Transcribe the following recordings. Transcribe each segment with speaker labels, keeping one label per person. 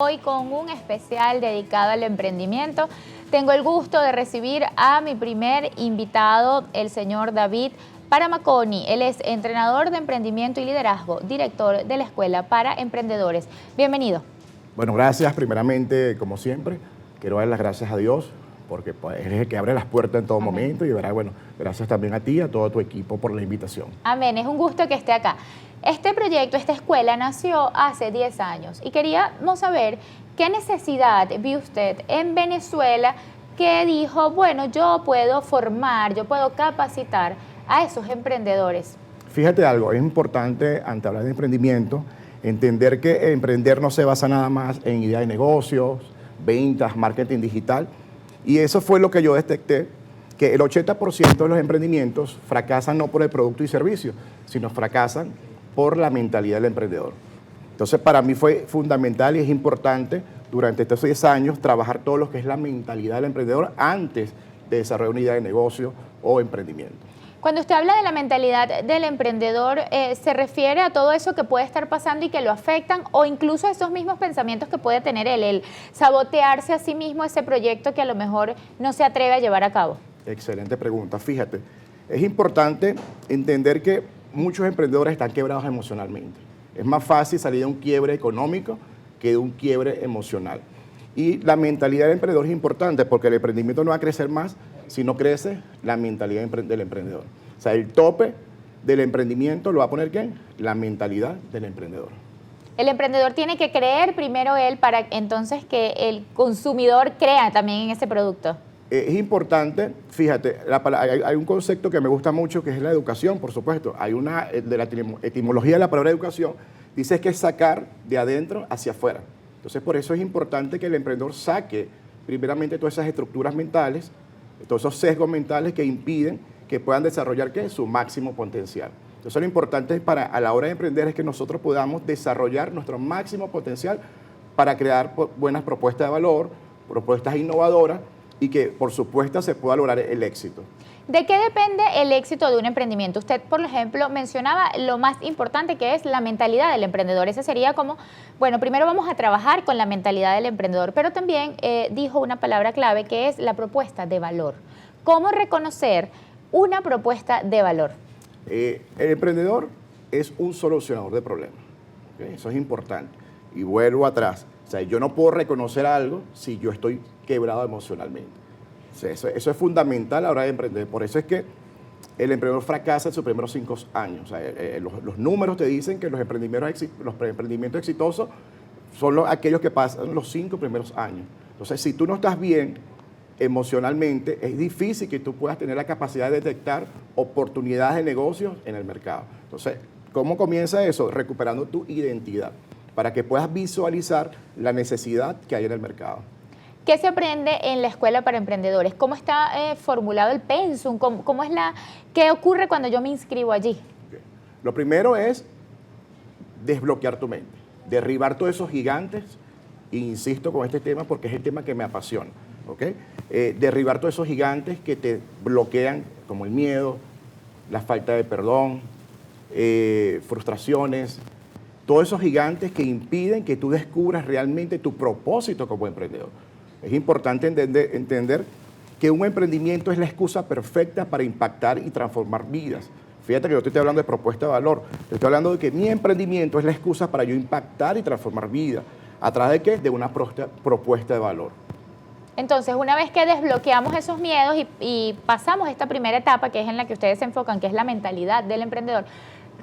Speaker 1: Hoy con un especial dedicado al emprendimiento. Tengo el gusto de recibir a mi primer invitado, el señor David Paramaconi. Él es entrenador de emprendimiento y liderazgo, director de la Escuela para Emprendedores. Bienvenido.
Speaker 2: Bueno, gracias. Primeramente, como siempre, quiero dar las gracias a Dios, porque pues, es el que abre las puertas en todo momento. Y verá, bueno, gracias también a ti y a todo tu equipo por la invitación.
Speaker 1: Amén, es un gusto que esté acá. Este proyecto, esta escuela nació hace 10 años y queríamos saber qué necesidad vio usted en Venezuela que dijo, bueno, yo puedo formar, yo puedo capacitar a esos emprendedores.
Speaker 2: Fíjate algo, es importante, ante hablar de emprendimiento, entender que emprender no se basa nada más en idea de negocios, ventas, marketing digital. Y eso fue lo que yo detecté, que el 80% de los emprendimientos fracasan no por el producto y servicio, sino fracasan por la mentalidad del emprendedor. Entonces, para mí fue fundamental y es importante durante estos 10 años trabajar todo lo que es la mentalidad del emprendedor antes de desarrollar una idea de negocio o emprendimiento.
Speaker 1: Cuando usted habla de la mentalidad del emprendedor, ¿se refiere a todo eso que puede estar pasando y que lo afectan o incluso a esos mismos pensamientos que puede tener él, el sabotearse a sí mismo ese proyecto que a lo mejor no se atreve a llevar a cabo?
Speaker 2: Excelente pregunta. Fíjate, es importante entender que muchos emprendedores están quebrados emocionalmente. Es más fácil salir de un quiebre económico que de un quiebre emocional. Y la mentalidad del emprendedor es importante porque el emprendimiento no va a crecer más si no crece la mentalidad del emprendedor. O sea, el tope del emprendimiento lo va a poner ¿quién? La mentalidad del emprendedor.
Speaker 1: El emprendedor tiene que creer primero él para entonces que el consumidor crea también en ese producto.
Speaker 2: Es importante, fíjate, hay un concepto que me gusta mucho que es la educación, por supuesto. Hay una, de la etimología de la palabra educación, dice que es sacar de adentro hacia afuera. Entonces, por eso es importante que el emprendedor saque primeramente todas esas estructuras mentales, todos esos sesgos mentales que impiden que puedan desarrollar ¿qué? Su máximo potencial. Entonces, lo importante a la hora de emprender es que nosotros podamos desarrollar nuestro máximo potencial para crear buenas propuestas de valor, propuestas innovadoras, y que, por supuesto, se pueda lograr el éxito.
Speaker 1: ¿De qué depende el éxito de un emprendimiento? Usted, por ejemplo, mencionaba lo más importante que es la mentalidad del emprendedor. Ese sería como, bueno, primero vamos a trabajar con la mentalidad del emprendedor, pero también dijo una palabra clave que es la propuesta de valor. ¿Cómo reconocer una propuesta de valor?
Speaker 2: El emprendedor es un solucionador de problemas. ¿Okay? Eso es importante. Y vuelvo atrás. O sea, yo no puedo reconocer algo si yo estoy quebrado emocionalmente. O sea, eso es fundamental a la hora de emprender. Por eso es que el emprendedor fracasa en sus primeros 5 años. O sea, los números te dicen que los emprendimientos exitosos son aquellos que pasan los 5 primeros años. Entonces, si tú no estás bien emocionalmente, es difícil que tú puedas tener la capacidad de detectar oportunidades de negocios en el mercado. Entonces, ¿cómo comienza eso? Recuperando tu identidad, para que puedas visualizar la necesidad que hay en el mercado.
Speaker 1: ¿Qué se aprende en la Escuela para Emprendedores? ¿Cómo está formulado el pensum? ¿Qué ocurre cuando yo me inscribo allí?
Speaker 2: Okay. Lo primero es desbloquear tu mente, derribar todos esos gigantes, e insisto con este tema porque es el tema que me apasiona. ¿Okay? Derribar todos esos gigantes que te bloquean, como el miedo, la falta de perdón, frustraciones, todos esos gigantes que impiden que tú descubras realmente tu propósito como emprendedor. Es importante entender que un emprendimiento es la excusa perfecta para impactar y transformar vidas. Fíjate que yo te estoy hablando de propuesta de valor. Te estoy hablando de que mi emprendimiento es la excusa para yo impactar y transformar vidas. ¿A través de qué? De una propuesta de valor.
Speaker 1: Entonces, una vez que desbloqueamos esos miedos y pasamos esta primera etapa, que es en la que ustedes se enfocan, que es la mentalidad del emprendedor,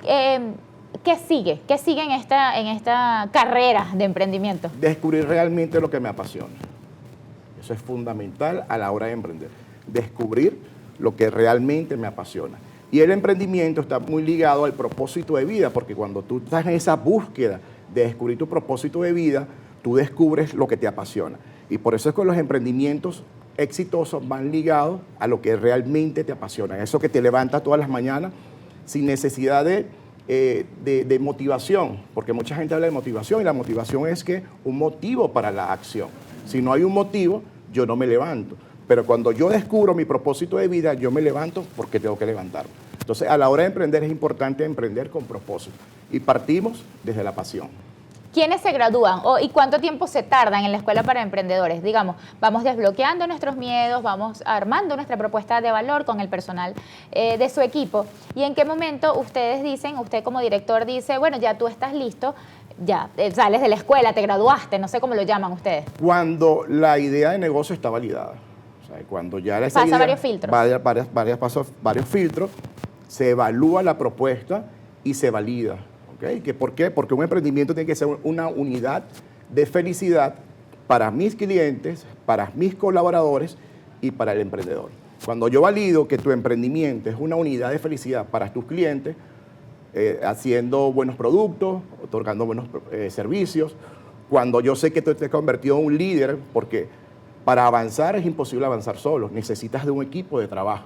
Speaker 1: ¿qué sigue? ¿Qué sigue en esta carrera de emprendimiento?
Speaker 2: Descubrir realmente lo que me apasiona. Eso es fundamental a la hora de emprender. Descubrir lo que realmente me apasiona. Y el emprendimiento está muy ligado al propósito de vida, porque cuando tú estás en esa búsqueda de descubrir tu propósito de vida, tú descubres lo que te apasiona. Y por eso es que los emprendimientos exitosos van ligados a lo que realmente te apasiona. Eso que te levanta todas las mañanas sin necesidad de motivación, porque mucha gente habla de motivación y la motivación es que un motivo para la acción. Si no hay un motivo, yo no me levanto. Pero cuando yo descubro mi propósito de vida, yo me levanto porque tengo que levantarme. Entonces, a la hora de emprender es importante emprender con propósito. Y partimos desde la pasión.
Speaker 1: ¿quiénes se gradúan y cuánto tiempo se tardan en la escuela para emprendedores? Digamos, vamos desbloqueando nuestros miedos, vamos armando nuestra propuesta de valor con el personal de su equipo. ¿Y en qué momento ustedes dicen, usted como director dice, bueno, ya tú estás listo, ya sales de la escuela, te graduaste, no sé cómo lo llaman ustedes?
Speaker 2: Cuando la idea de negocio está validada. O sea, cuando ya esa
Speaker 1: Pasa
Speaker 2: idea,
Speaker 1: varios filtros.
Speaker 2: Varios filtros, se evalúa la propuesta y se valida. ¿Okay? ¿Por qué? Porque un emprendimiento tiene que ser una unidad de felicidad para mis clientes, para mis colaboradores y para el emprendedor. Cuando yo valido que tu emprendimiento es una unidad de felicidad para tus clientes, haciendo buenos productos, otorgando buenos servicios, cuando yo sé que tú te has convertido en un líder, porque para avanzar es imposible avanzar solo, necesitas de un equipo de trabajo.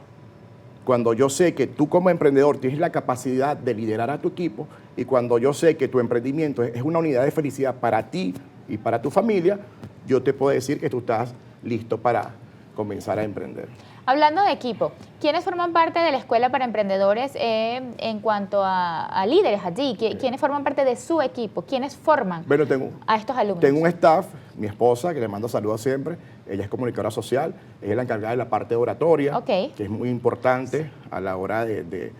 Speaker 2: Cuando yo sé que tú como emprendedor tienes la capacidad de liderar a tu equipo y cuando yo sé que tu emprendimiento es una unidad de felicidad para ti y para tu familia, yo te puedo decir que tú estás listo para comenzar a emprender.
Speaker 1: Hablando de equipo, ¿quiénes forman parte de la Escuela para Emprendedores en cuanto a líderes allí? ¿Quiénes forman parte de su equipo? ¿Quiénes forman a estos alumnos?
Speaker 2: Tengo un staff, mi esposa, que le mando saludos siempre. Ella es comunicadora social, ella es la encargada de la parte de oratoria, que es muy importante a la hora de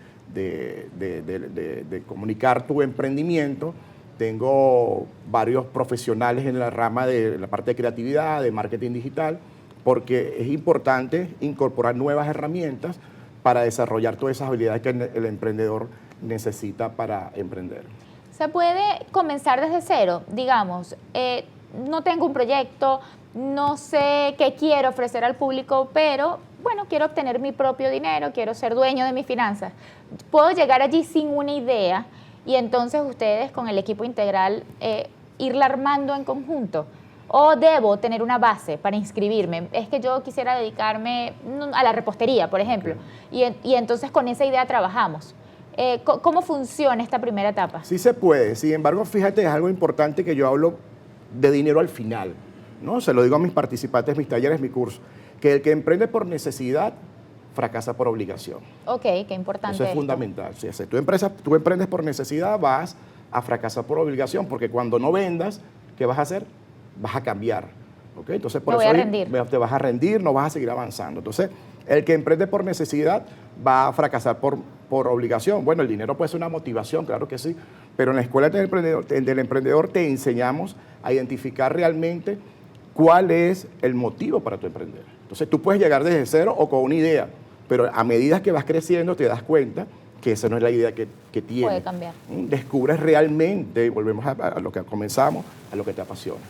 Speaker 2: comunicar tu emprendimiento. Tengo varios profesionales en la rama de la parte de creatividad, de marketing digital, porque es importante incorporar nuevas herramientas para desarrollar todas esas habilidades que el emprendedor necesita para emprender.
Speaker 1: ¿Se puede comenzar desde cero? Digamos, no tengo un proyecto, no sé qué quiero ofrecer al público, pero bueno, quiero obtener mi propio dinero, quiero ser dueño de mis finanzas. Puedo llegar allí sin una idea y entonces ustedes con el equipo integral irla armando en conjunto. ¿O debo tener una base para inscribirme? Es que yo quisiera dedicarme a la repostería, por ejemplo, y entonces con esa idea trabajamos. ¿Cómo funciona esta primera etapa?
Speaker 2: Sí se puede, sin embargo, fíjate, es algo importante que yo hablo de dinero al final, ¿no? Se lo digo a mis participantes, mis talleres, mi curso, que el que emprende por necesidad fracasa por obligación.
Speaker 1: Ok, qué importante.
Speaker 2: Eso es fundamental. Si tú emprendes por necesidad, vas a fracasar por obligación, porque cuando no vendas, ¿qué vas a hacer? Vas a cambiar. ¿Okay? Entonces, por eso te vas a rendir, no vas a seguir avanzando. Entonces, el que emprende por necesidad va a fracasar por obligación. Bueno, el dinero puede ser una motivación, claro que sí, pero en la escuela del emprendedor te enseñamos a identificar realmente cuál es el motivo para tu emprender. Entonces, tú puedes llegar desde cero o con una idea, pero a medida que vas creciendo te das cuenta que esa no es la idea que tienes.
Speaker 1: Puede cambiar.
Speaker 2: Descubres realmente, volvemos a lo que comenzamos, a lo que te apasiona.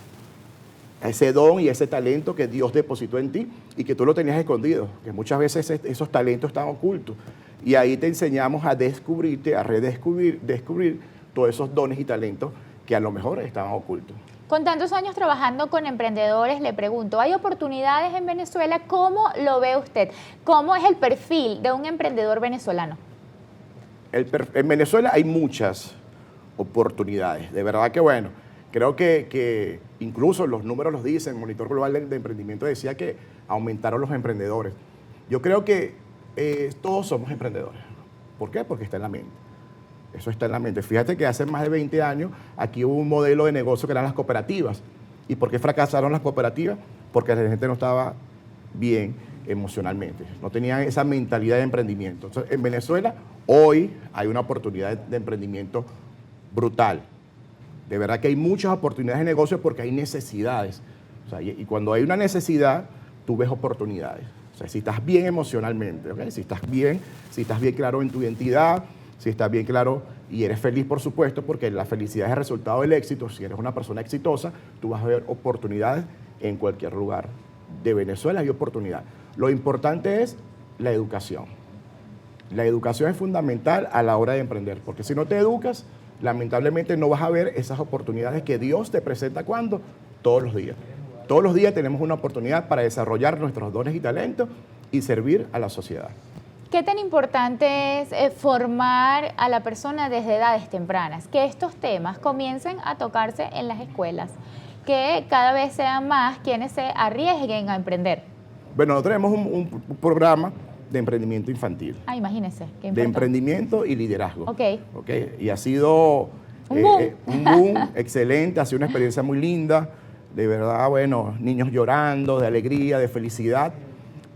Speaker 2: A ese don y ese talento que Dios depositó en ti y que tú lo tenías escondido, que muchas veces esos talentos están ocultos. Y ahí te enseñamos a descubrirte, a descubrir todos esos dones y talentos que a lo mejor estaban ocultos.
Speaker 1: Con tantos años trabajando con emprendedores, le pregunto, ¿hay oportunidades en Venezuela? ¿Cómo lo ve usted? ¿Cómo es el perfil de un emprendedor venezolano?
Speaker 2: En Venezuela hay muchas oportunidades, de verdad que bueno. Creo que incluso los números los dicen, el Monitor Global de Emprendimiento decía que aumentaron los emprendedores. Yo creo que todos somos emprendedores. ¿Por qué? Porque está en la mente. Eso está en la mente. Fíjate que hace más de 20 años aquí hubo un modelo de negocio que eran las cooperativas. ¿Y por qué fracasaron las cooperativas? Porque la gente no estaba bien emocionalmente, no tenían esa mentalidad de emprendimiento. Entonces, en Venezuela hoy hay una oportunidad de emprendimiento brutal. De verdad que hay muchas oportunidades de negocio porque hay necesidades. O sea, y cuando hay una necesidad, tú ves oportunidades. O sea, si estás bien emocionalmente, ¿okay? Si estás bien claro en tu identidad, si estás bien claro y eres feliz, por supuesto, porque la felicidad es el resultado del éxito. Si eres una persona exitosa, tú vas a ver oportunidades en cualquier lugar. De Venezuela hay oportunidad. Lo importante es la educación. La educación es fundamental a la hora de emprender, porque si no te educas, lamentablemente no vas a ver esas oportunidades que Dios te presenta cuando todos los días. Todos los días tenemos una oportunidad para desarrollar nuestros dones y talentos y servir a la sociedad.
Speaker 1: ¿Qué tan importante es formar a la persona desde edades tempranas? Que estos temas comiencen a tocarse en las escuelas, que cada vez sean más quienes se arriesguen a emprender.
Speaker 2: Bueno, nosotros tenemos un programa de emprendimiento infantil.
Speaker 1: Imagínese.
Speaker 2: De emprendimiento y liderazgo.
Speaker 1: Ok.
Speaker 2: Y ha sido
Speaker 1: Un
Speaker 2: boom, excelente, ha sido una experiencia muy linda, de verdad, bueno, niños llorando, de alegría, de felicidad,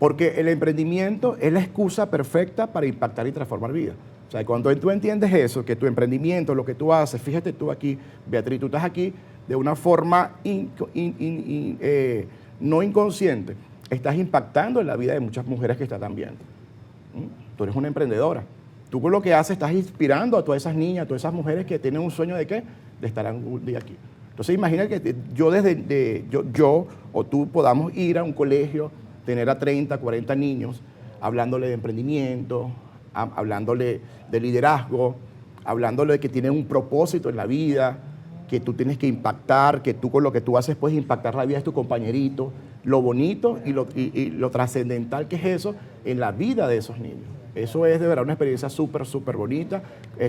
Speaker 2: porque el emprendimiento es la excusa perfecta para impactar y transformar vidas. O sea, cuando tú entiendes eso, que tu emprendimiento, lo que tú haces, fíjate tú aquí, Beatriz, tú estás aquí de una forma no inconsciente, estás impactando en la vida de muchas mujeres que están viendo. Tú eres una emprendedora. Tú con lo que haces estás inspirando a todas esas niñas, a todas esas mujeres que tienen un sueño de ¿qué? De estar un día aquí. Entonces imagina que yo o tú podamos ir a un colegio, tener a 30, 40 niños, hablándole de emprendimiento, hablándole de liderazgo, hablándole de que tienen un propósito en la vida, que tú tienes que impactar, que tú con lo que tú haces puedes impactar la vida de tu compañerito, lo bonito y lo trascendental que es eso en la vida de esos niños. Eso es de verdad una experiencia súper, súper bonita,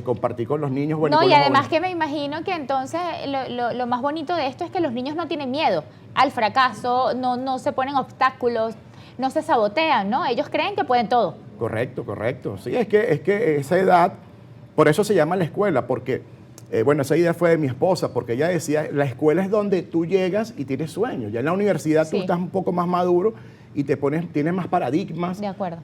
Speaker 2: compartir con los niños. Bueno,
Speaker 1: no,
Speaker 2: y
Speaker 1: y además
Speaker 2: jóvenes.
Speaker 1: que me imagino que entonces lo más bonito de esto es que los niños no tienen miedo al fracaso, no se ponen obstáculos, no se sabotean, ¿no? Ellos creen que pueden todo.
Speaker 2: Correcto, correcto. Sí, es que esa edad, por eso se llama la escuela, porque, bueno, esa idea fue de mi esposa, porque ella decía, la escuela es donde tú llegas y tienes sueños. Ya en la universidad tú
Speaker 1: Sí.
Speaker 2: estás un poco más maduro y tienes más paradigmas,
Speaker 1: De acuerdo.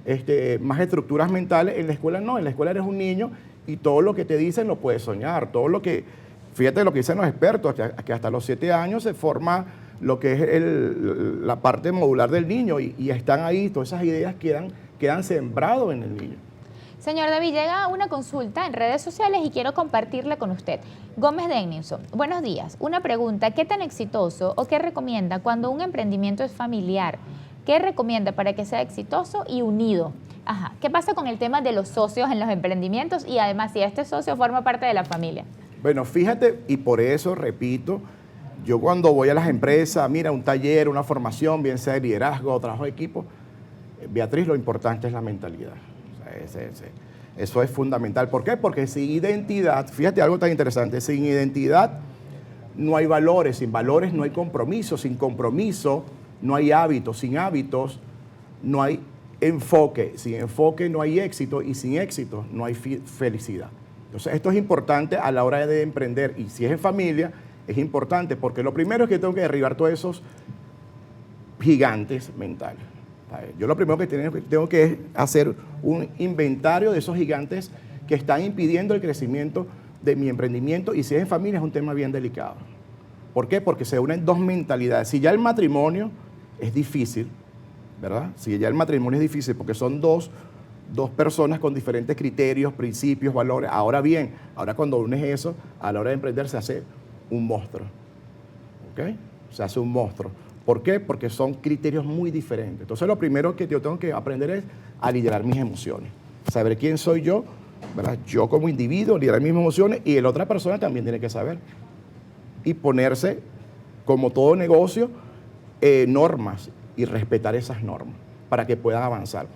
Speaker 2: más estructuras mentales. En la escuela no, en la escuela eres un niño y todo lo que te dicen lo puedes soñar. Todo lo que, fíjate lo que dicen los expertos, que hasta los 7 años se forma lo que es la parte modular del niño y están ahí, todas esas ideas quedan sembrados en el niño.
Speaker 1: Señor David, llega una consulta en redes sociales y quiero compartirla con usted. Gómez Denninson, buenos días. Una pregunta, ¿qué tan exitoso o qué recomienda cuando un emprendimiento es familiar? ¿Qué recomienda para que sea exitoso y unido? Ajá. ¿Qué pasa con el tema de los socios en los emprendimientos y además si este socio forma parte de la familia?
Speaker 2: Bueno, fíjate, y por eso, repito, yo cuando voy a las empresas, mira, un taller, una formación, bien sea de liderazgo o trabajo de equipo, Beatriz, lo importante es la mentalidad. O sea, eso es fundamental. ¿Por qué? Porque sin identidad, fíjate algo tan interesante, sin identidad no hay valores, sin valores no hay compromiso, sin compromiso no hay hábitos, sin hábitos no hay enfoque, sin enfoque no hay éxito y sin éxito no hay felicidad. Entonces esto es importante a la hora de emprender y si es en familia es importante porque lo primero es que tengo que derribar todos esos gigantes mentales. Yo lo primero que tengo que hacer un inventario de esos gigantes que están impidiendo el crecimiento de mi emprendimiento y si es en familia es un tema bien delicado. ¿Por qué? Porque se unen dos mentalidades. Si ya el matrimonio es difícil, ¿verdad? Si ya el matrimonio es difícil porque son dos personas con diferentes criterios, principios, valores. Ahora bien, ahora cuando unes eso, a la hora de emprender se hace un monstruo. ¿Ok? Se hace un monstruo. ¿Por qué? Porque son criterios muy diferentes. Entonces lo primero que yo tengo que aprender es a liderar mis emociones. Saber quién soy yo, ¿verdad? Yo como individuo, liderar mis emociones y la otra persona también tiene que saber. Y ponerse, como todo negocio, normas y respetar esas normas para que puedan avanzar.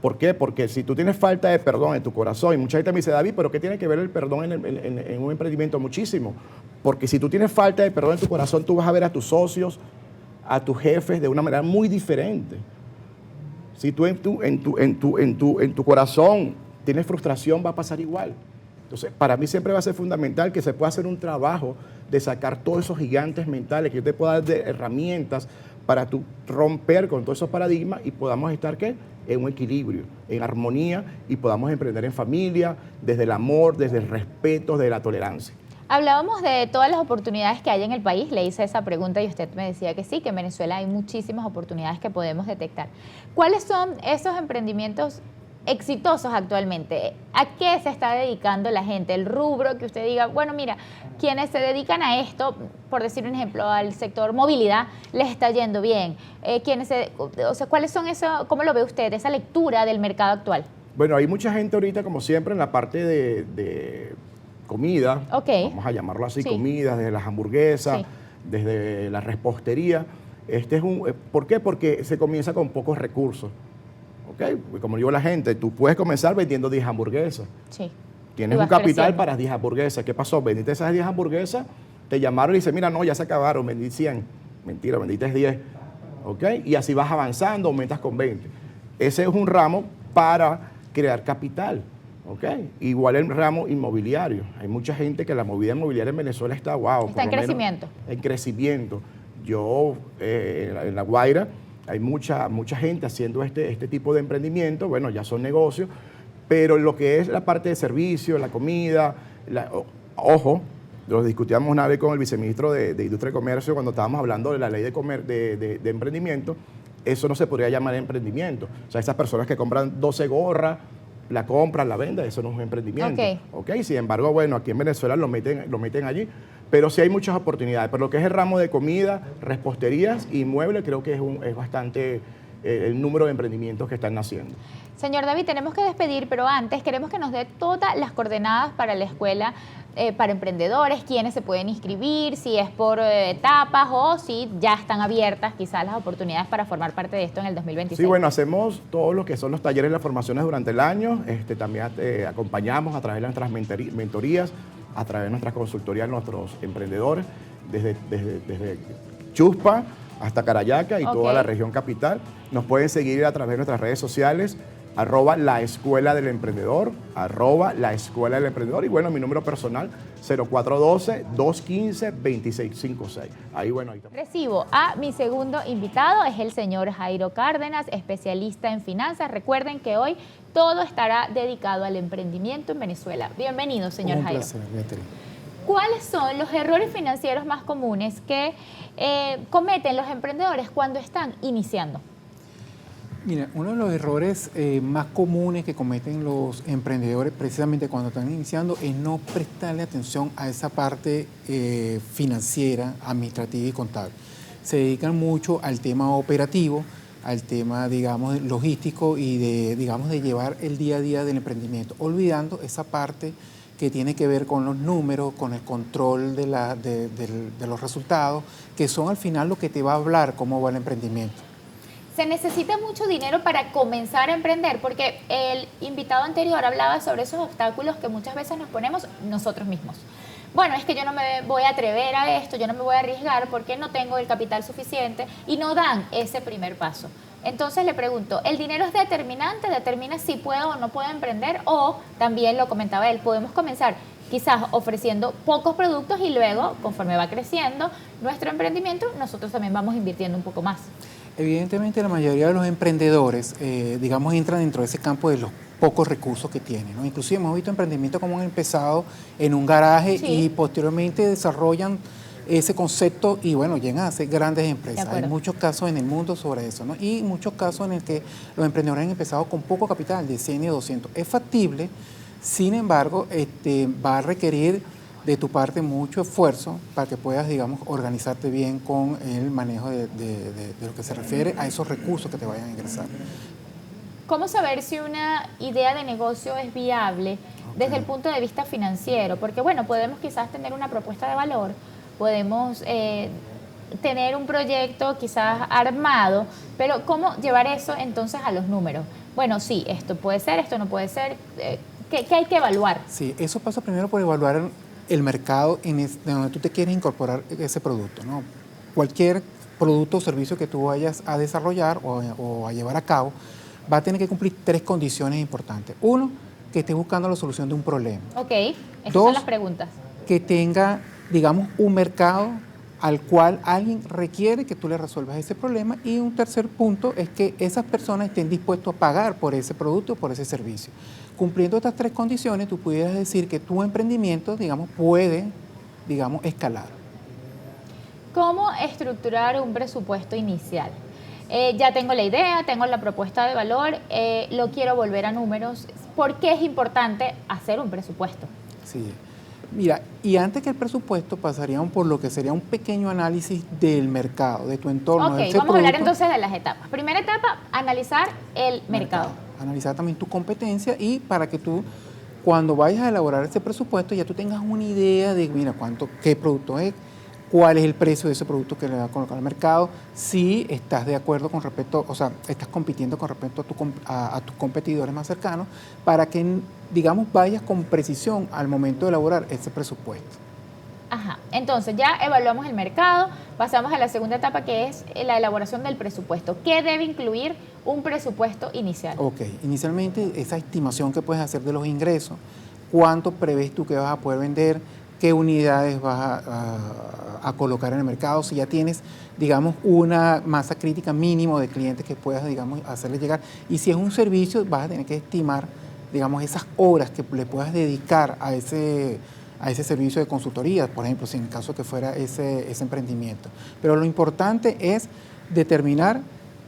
Speaker 2: ¿Por qué? Porque si tú tienes falta de perdón en tu corazón, y mucha gente me dice, David, ¿pero qué tiene que ver el perdón en un emprendimiento? Muchísimo. Porque si tú tienes falta de perdón en tu corazón, tú vas a ver a tus socios, a tus jefes de una manera muy diferente. Si tú en tu corazón tienes frustración, va a pasar igual. Entonces, para mí siempre va a ser fundamental que se pueda hacer un trabajo de sacar todos esos gigantes mentales, que yo te pueda dar de herramientas para tú romper con todos esos paradigmas y podamos estar, ¿qué? En un equilibrio, en armonía y podamos emprender en familia, desde el amor, desde el respeto, desde la tolerancia.
Speaker 1: Hablábamos de todas las oportunidades que hay en el país, le hice esa pregunta y usted me decía que sí, que en Venezuela hay muchísimas oportunidades que podemos detectar. ¿Cuáles son esos emprendimientos exitosos actualmente? ¿A qué se está dedicando la gente? El rubro que usted diga, bueno, mira, quienes se dedican a esto, por decir un ejemplo, al sector movilidad, les está yendo bien. O sea, ¿cuáles son esos, cómo lo ve usted, esa lectura del mercado actual?
Speaker 2: Bueno, hay mucha gente ahorita, como siempre, en la parte de comida,
Speaker 1: Okay.
Speaker 2: Vamos a llamarlo así,
Speaker 1: Sí.
Speaker 2: comida, desde las hamburguesas,
Speaker 1: Sí.
Speaker 2: desde la repostería. ¿Por qué? Porque se comienza con pocos recursos. ¿Okay? Como digo la gente, tú puedes comenzar vendiendo 10 hamburguesas.
Speaker 1: Sí.
Speaker 2: Tienes
Speaker 1: Y vas
Speaker 2: un capital
Speaker 1: creciendo.
Speaker 2: para 10 hamburguesas. ¿Qué pasó? Vendiste esas 10 hamburguesas, te llamaron y dicen, mira, no, ya se acabaron, vendí 100. Mentira, vendiste 10. ¿Ok? Y así vas avanzando, aumentas con 20. Ese es un ramo para crear capital. ¿ok? Igual el ramo inmobiliario. Hay mucha gente que la movida inmobiliaria en Venezuela está, wow.
Speaker 1: Está en crecimiento.
Speaker 2: En crecimiento. Yo, en La Guaira, hay mucha gente haciendo este tipo de emprendimiento. Bueno, ya son negocios, pero lo que es la parte de servicio, la comida, ojo, lo discutíamos una vez con el viceministro de Industria y Comercio cuando estábamos hablando de la ley de emprendimiento. Eso no se podría llamar emprendimiento. O sea, esas personas que compran 12 gorras, la compran, la venden, eso no es un emprendimiento. Okay. Sin embargo, bueno, aquí en Venezuela lo meten allí, pero sí hay muchas oportunidades. Pero lo que es el ramo de comida, reposterías y muebles, creo que es bastante el número de emprendimientos que están naciendo.
Speaker 1: Señor David, tenemos que despedir, pero antes queremos que nos dé todas las coordenadas para la escuela para emprendedores, quiénes se pueden inscribir, si es por etapas o si ya están abiertas quizás las oportunidades para formar parte de esto en el 2026.
Speaker 2: Sí, bueno, hacemos todo lo que son los talleres y las formaciones durante el año. También acompañamos a través de nuestras mentorías, a través de nuestras consultorías a nuestros emprendedores, desde Chuspa hasta Carayaca y toda la región capital. Nos pueden seguir a través de nuestras redes sociales, @la Escuela del Emprendedor, @la Escuela del Emprendedor. Y bueno, mi número personal, 0412-215-2656. Ahí, bueno, ahí está.
Speaker 1: Recibo a mi segundo invitado, es el señor Jairo Cárdenas, especialista en finanzas. Recuerden que hoy todo estará dedicado al emprendimiento en Venezuela. Bienvenido, señor Jairo.
Speaker 3: Un placer, Beatriz.
Speaker 1: ¿Cuáles son los errores financieros más comunes que cometen los emprendedores cuando están iniciando?
Speaker 3: Mira, uno de los errores más comunes que cometen los emprendedores precisamente cuando están iniciando es no prestarle atención a esa parte financiera, administrativa y contable. Se dedican mucho al tema operativo, al tema, digamos, logístico y de llevar el día a día del emprendimiento, olvidando esa parte que tiene que ver con los números, con el control de los resultados, que son al final lo que te va a hablar cómo va el emprendimiento.
Speaker 1: Se necesita mucho dinero para comenzar a emprender, porque el invitado anterior hablaba sobre esos obstáculos que muchas veces nos ponemos nosotros mismos. Bueno, es que yo no me voy a atrever a esto, yo no me voy a arriesgar porque no tengo el capital suficiente y no dan ese primer paso. Entonces le pregunto, ¿el dinero es determinante? ¿Determina si puedo o no puedo emprender? O también lo comentaba él, podemos comenzar quizás ofreciendo pocos productos y luego, conforme va creciendo nuestro emprendimiento, nosotros también vamos invirtiendo un poco más.
Speaker 3: Evidentemente la mayoría de los emprendedores, entran dentro de ese campo de los pocos recursos que tienen, ¿no? Inclusive hemos visto emprendimientos como han empezado en un garaje y posteriormente desarrollan ese concepto y bueno, llegan a ser grandes empresas. Hay muchos casos en el mundo sobre eso, ¿no? Y muchos casos en el que los emprendedores han empezado con poco capital, de 100 y 200. Es factible, sin embargo, va a requerir de tu parte mucho esfuerzo para que puedas, organizarte bien con el manejo de lo que se refiere a esos recursos que te vayan a ingresar.
Speaker 1: ¿Cómo saber si una idea de negocio es viable desde el punto de vista financiero? Porque bueno, podemos quizás tener una propuesta de valor, podemos tener un proyecto quizás armado, pero ¿cómo llevar eso entonces a los números? Bueno, sí, esto puede ser, esto no puede ser, ¿qué hay que evaluar?
Speaker 3: Sí, eso pasa primero por evaluar el mercado donde tú te quieres incorporar ese producto, ¿no? Cualquier producto o servicio que tú vayas a desarrollar o a llevar a cabo va a tener que cumplir 3 condiciones importantes. 1, que esté buscando la solución de un problema.
Speaker 1: Ok, esas
Speaker 3: 2,
Speaker 1: son las preguntas.
Speaker 3: Que tenga, un mercado al cual alguien requiere que tú le resuelvas ese problema. Y un tercer punto es que esas personas estén dispuestas a pagar por ese producto o por ese servicio. Cumpliendo estas 3 condiciones, tú pudieras decir que tu emprendimiento, puede, escalar.
Speaker 1: ¿Cómo estructurar un presupuesto inicial? Ya tengo la idea, tengo la propuesta de valor, lo quiero volver a números. ¿Por qué es importante hacer un presupuesto?
Speaker 3: Sí. Mira, y antes que el presupuesto pasaríamos por lo que sería un pequeño análisis del mercado, de tu entorno.
Speaker 1: Ok, vamos a hablar entonces de las etapas. Primera etapa, analizar el mercado.
Speaker 3: Analizar también tu competencia y para que tú, cuando vayas a elaborar ese presupuesto, ya tú tengas una idea de, mira, qué producto es, cuál es el precio de ese producto que le va a colocar al mercado, si estás de acuerdo con respecto, o sea, estás compitiendo con respecto a tus competidores más cercanos, para que, vayas con precisión al momento de elaborar ese presupuesto.
Speaker 1: Ajá, entonces ya evaluamos el mercado, pasamos a la segunda etapa que es la elaboración del presupuesto. ¿Qué debe incluir un presupuesto inicial?
Speaker 3: Ok, inicialmente esa estimación que puedes hacer de los ingresos, cuánto prevés tú que vas a poder vender, qué unidades vas a colocar en el mercado, si ya tienes, digamos, una masa crítica mínimo de clientes que puedas, digamos, hacerles llegar. Y si es un servicio, vas a tener que estimar, digamos, esas horas que le puedas dedicar a ese servicio de consultoría, por ejemplo, si en el caso que fuera ese emprendimiento. Pero lo importante es determinar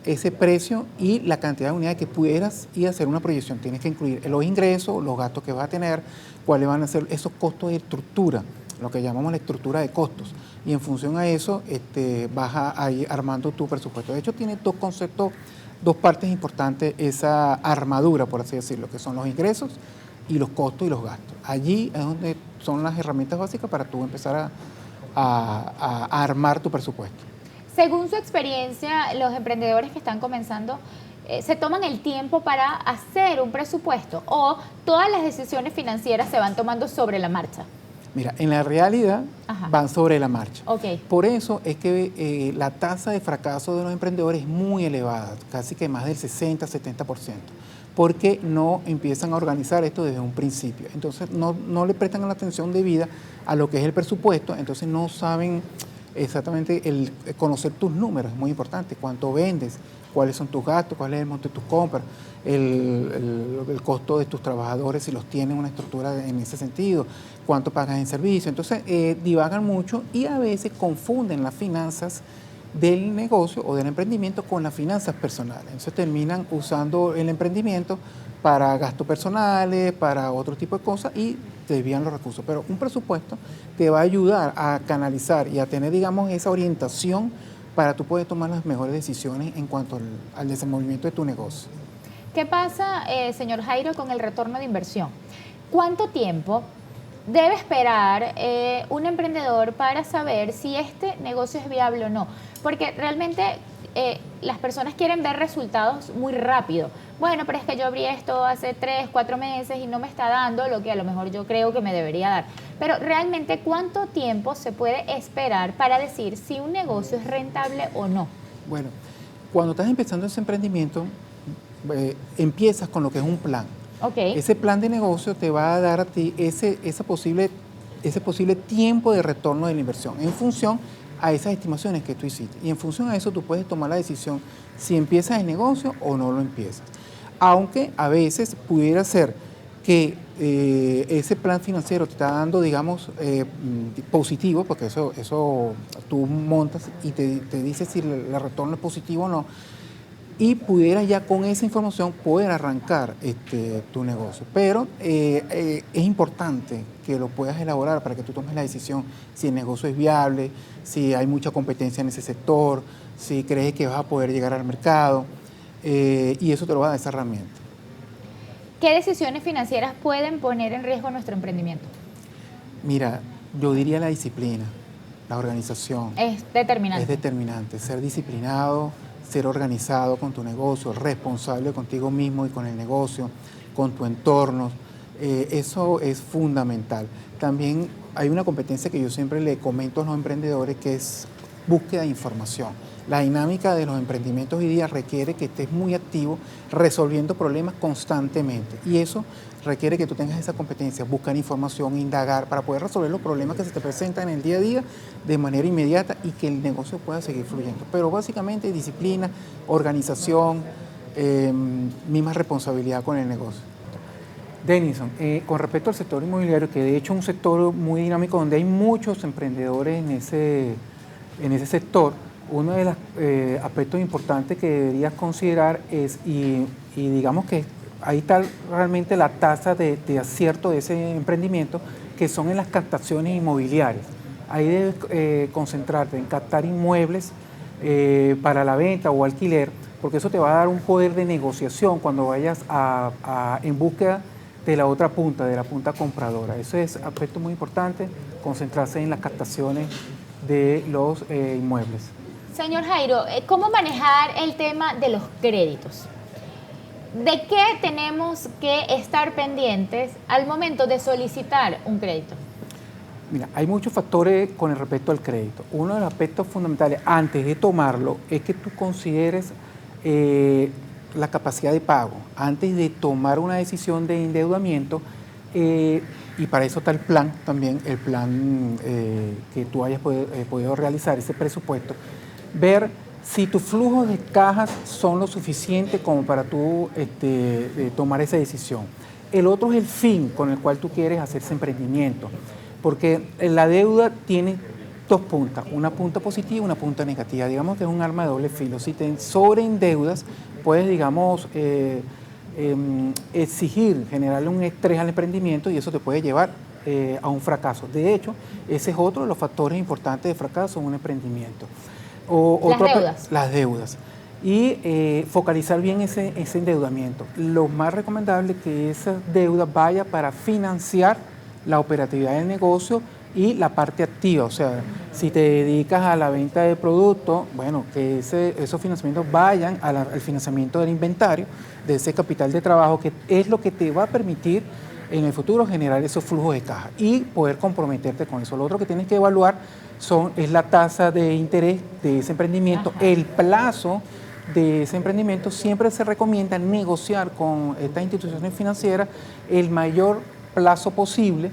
Speaker 3: ese precio y la cantidad de unidades que pudieras y hacer una proyección. Tienes que incluir los ingresos, los gastos que vas a tener, cuáles van a ser esos costos de estructura, lo que llamamos la estructura de costos. Y en función a eso vas a ir armando tu presupuesto. De hecho, tiene dos conceptos, dos partes importantes, esa armadura, por así decirlo, que son los ingresos y los costos y los gastos. Allí es donde son las herramientas básicas para tú empezar a armar tu presupuesto.
Speaker 1: Según su experiencia, los emprendedores que están comenzando, ¿se toman el tiempo para hacer un presupuesto o todas las decisiones financieras se van tomando sobre la marcha?
Speaker 3: Mira, en la realidad van sobre la marcha.
Speaker 1: Okay.
Speaker 3: Por eso es que la tasa de fracaso de los emprendedores es muy elevada, casi que más del 60-70%, porque no empiezan a organizar esto desde un principio. Entonces no le prestan la atención debida a lo que es el presupuesto, entonces no saben exactamente el conocer tus números, es muy importante, cuánto vendes, cuáles son tus gastos, cuál es el monto de tus compras, el costo de tus trabajadores, si los tienen una estructura en ese sentido, cuánto pagas en servicio. Entonces divagan mucho y a veces confunden las finanzas del negocio o del emprendimiento con las finanzas personales. Entonces terminan usando el emprendimiento para gastos personales, para otro tipo de cosas y desvían los recursos. Pero un presupuesto te va a ayudar a canalizar y a tener, digamos, esa orientación para tú poder tomar las mejores decisiones en cuanto al desenvolvimiento de tu negocio.
Speaker 1: ¿Qué pasa, señor Jairo, con el retorno de inversión? ¿Cuánto tiempo debe esperar un emprendedor para saber si este negocio es viable o no? Porque realmente las personas quieren ver resultados muy rápido. Bueno, pero es que yo abrí esto hace 3, 4 meses y no me está dando lo que a lo mejor yo creo que me debería dar. Pero realmente, ¿cuánto tiempo se puede esperar para decir si un negocio es rentable o no?
Speaker 3: Bueno, cuando estás empezando ese emprendimiento, empiezas con lo que es un plan.
Speaker 1: Okay.
Speaker 3: Ese plan de negocio te va a dar a ti ese posible tiempo de retorno de la inversión en función a esas estimaciones que tú hiciste. Y en función a eso tú puedes tomar la decisión si empiezas el negocio o no lo empiezas. Aunque a veces pudiera ser que ese plan financiero te está dando, digamos, positivo, porque eso tú montas y te dice si el retorno es positivo o no, y pudieras ya con esa información poder arrancar tu negocio. Pero es importante que lo puedas elaborar para que tú tomes la decisión si el negocio es viable, si hay mucha competencia en ese sector, si crees que vas a poder llegar al mercado, y eso te lo va a dar esa herramienta.
Speaker 1: ¿Qué decisiones financieras pueden poner en riesgo nuestro emprendimiento?
Speaker 3: Mira, yo diría la disciplina, la organización.
Speaker 1: Es determinante.
Speaker 3: Es determinante, ser disciplinado, ser organizado con tu negocio, responsable contigo mismo y con el negocio, con tu entorno. Eso es fundamental. También hay una competencia que yo siempre le comento a los emprendedores que es búsqueda de información. La dinámica de los emprendimientos hoy día requiere que estés muy activo resolviendo problemas constantemente y eso requiere que tú tengas esa competencia, buscar información, indagar para poder resolver los problemas que se te presentan en el día a día de manera inmediata y que el negocio pueda seguir fluyendo. Pero básicamente disciplina, organización, misma responsabilidad con el negocio. Denison, con respecto al sector inmobiliario, que de hecho es un sector muy dinámico donde hay muchos emprendedores en ese sector, uno de los aspectos importantes que deberías considerar es, y digamos que ahí está realmente la tasa de acierto de ese emprendimiento, que son en las captaciones inmobiliarias. Ahí debes concentrarte en captar inmuebles para la venta o alquiler, porque eso te va a dar un poder de negociación cuando vayas en búsqueda de la otra punta, de la punta compradora. Eso es un aspecto muy importante, concentrarse en las captaciones de los inmuebles.
Speaker 1: Señor Jairo, ¿cómo manejar el tema de los créditos? ¿De qué tenemos que estar pendientes al momento de solicitar un crédito?
Speaker 3: Mira, hay muchos factores con respecto al crédito. Uno de los aspectos fundamentales antes de tomarlo es que tú consideres la capacidad de pago. Antes de tomar una decisión de endeudamiento, y para eso está el plan también, el plan que tú hayas podido realizar, ese presupuesto, ver si tus flujos de cajas son lo suficiente como para tú tomar esa decisión. El otro es el fin con el cual tú quieres hacer ese emprendimiento, porque la deuda tiene dos puntas, una punta positiva y una punta negativa. Digamos que es un arma de doble filo. Si te sobreendeudas, puedes, digamos, exigir, generarle un estrés al emprendimiento y eso te puede llevar a un fracaso. De hecho, ese es otro de los factores importantes de fracaso en un emprendimiento. Las deudas. Y focalizar bien ese endeudamiento. Lo más recomendable es que esa deuda vaya para financiar la operatividad del negocio y la parte activa. O sea, si te dedicas a la venta de productos, bueno, que esos financiamientos vayan al financiamiento del inventario, de ese capital de trabajo, que es lo que te va a permitir en el futuro generar esos flujos de caja y poder comprometerte con eso. Lo otro que tienes que evaluar es la tasa de interés de ese emprendimiento, el plazo de ese emprendimiento. Siempre se recomienda negociar con estas instituciones financieras el mayor plazo posible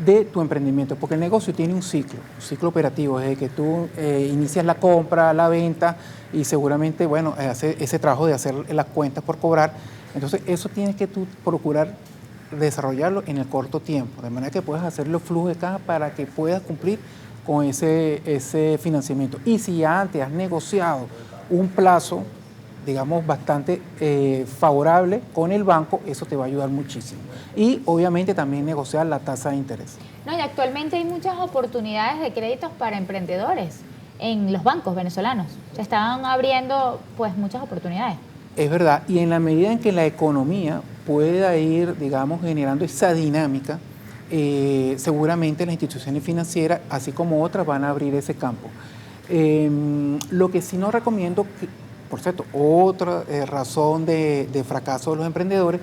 Speaker 3: de tu emprendimiento, porque el negocio tiene un ciclo operativo, desde que tú inicias la compra, la venta y seguramente, bueno, hace ese trabajo de hacer las cuentas por cobrar. Entonces, eso tienes que tú procurar desarrollarlo en el corto tiempo, de manera que puedas hacer los flujos de caja para que puedas cumplir con ese financiamiento. Y si ya antes has negociado un plazo, digamos, bastante favorable con el banco, eso te va a ayudar muchísimo. Y obviamente también negociar la tasa de interés.
Speaker 1: No, y actualmente hay muchas oportunidades de créditos para emprendedores en los bancos venezolanos. Se están abriendo pues muchas oportunidades.
Speaker 3: Es verdad, y en la medida en que la economía pueda ir, digamos, generando esa dinámica, seguramente las instituciones financieras, así como otras, van a abrir ese campo. Lo que sí no recomiendo, por cierto, otra razón de fracaso de los emprendedores,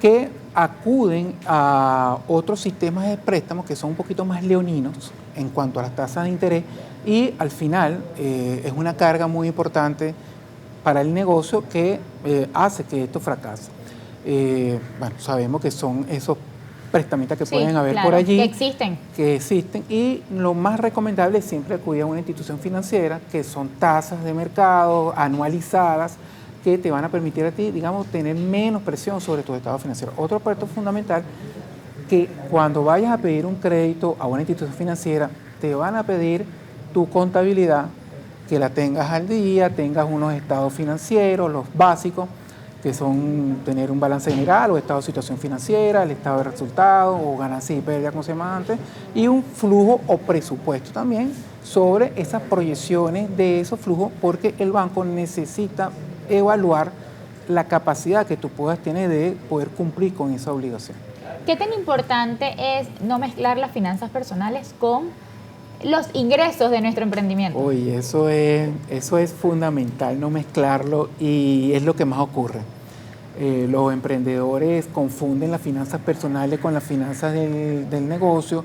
Speaker 3: que acuden a otros sistemas de préstamos que son un poquito más leoninos en cuanto a las tasas de interés y al final es una carga muy importante para el negocio que hace que esto fracase. Bueno, sabemos que son esos prestamistas que pueden haber por allí. Que existen. Y lo más recomendable es siempre acudir a una institución financiera, que son tasas de mercado anualizadas, que te van a permitir a ti, digamos, tener menos presión sobre tu estado financiero. Otro aspecto fundamental, que cuando vayas a pedir un crédito a una institución financiera, te van a pedir tu contabilidad, que la tengas al día, tengas unos estados financieros, los básicos, que son tener un balance general o estado de situación financiera, el estado de resultados o ganancias y pérdidas, como se llama antes, y un flujo o presupuesto también sobre esas proyecciones de esos flujos, porque el banco necesita evaluar la capacidad que tú puedas tener de poder cumplir con esa obligación.
Speaker 1: ¿Qué tan importante es no mezclar las finanzas personales con los ingresos de nuestro emprendimiento?
Speaker 3: Oye, eso es fundamental, no mezclarlo, y es lo que más ocurre. Los emprendedores confunden las finanzas personales con las finanzas del negocio,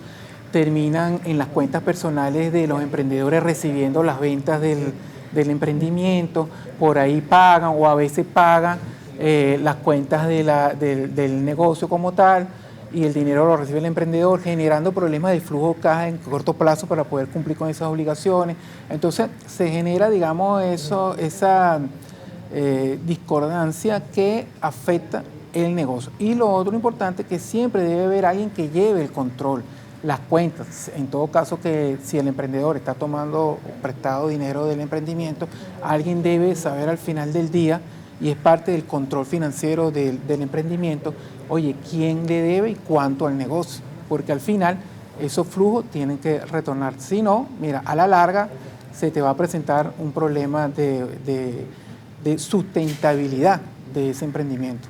Speaker 3: terminan en las cuentas personales de los emprendedores recibiendo las ventas del emprendimiento, por ahí pagan o a veces pagan las cuentas del negocio como tal, y el dinero lo recibe el emprendedor, generando problemas de flujo de caja en corto plazo para poder cumplir con esas obligaciones. Entonces se genera, digamos, esa discordancia que afecta el negocio. Y lo otro importante, que siempre debe haber alguien que lleve el control, las cuentas. En todo caso, que si el emprendedor está tomando prestado dinero del emprendimiento, alguien debe saber al final del día, y es parte del control financiero del emprendimiento, oye, quién le debe y cuánto al negocio, porque al final esos flujos tienen que retornar. Si no, mira, a la larga se te va a presentar un problema de sustentabilidad de ese emprendimiento.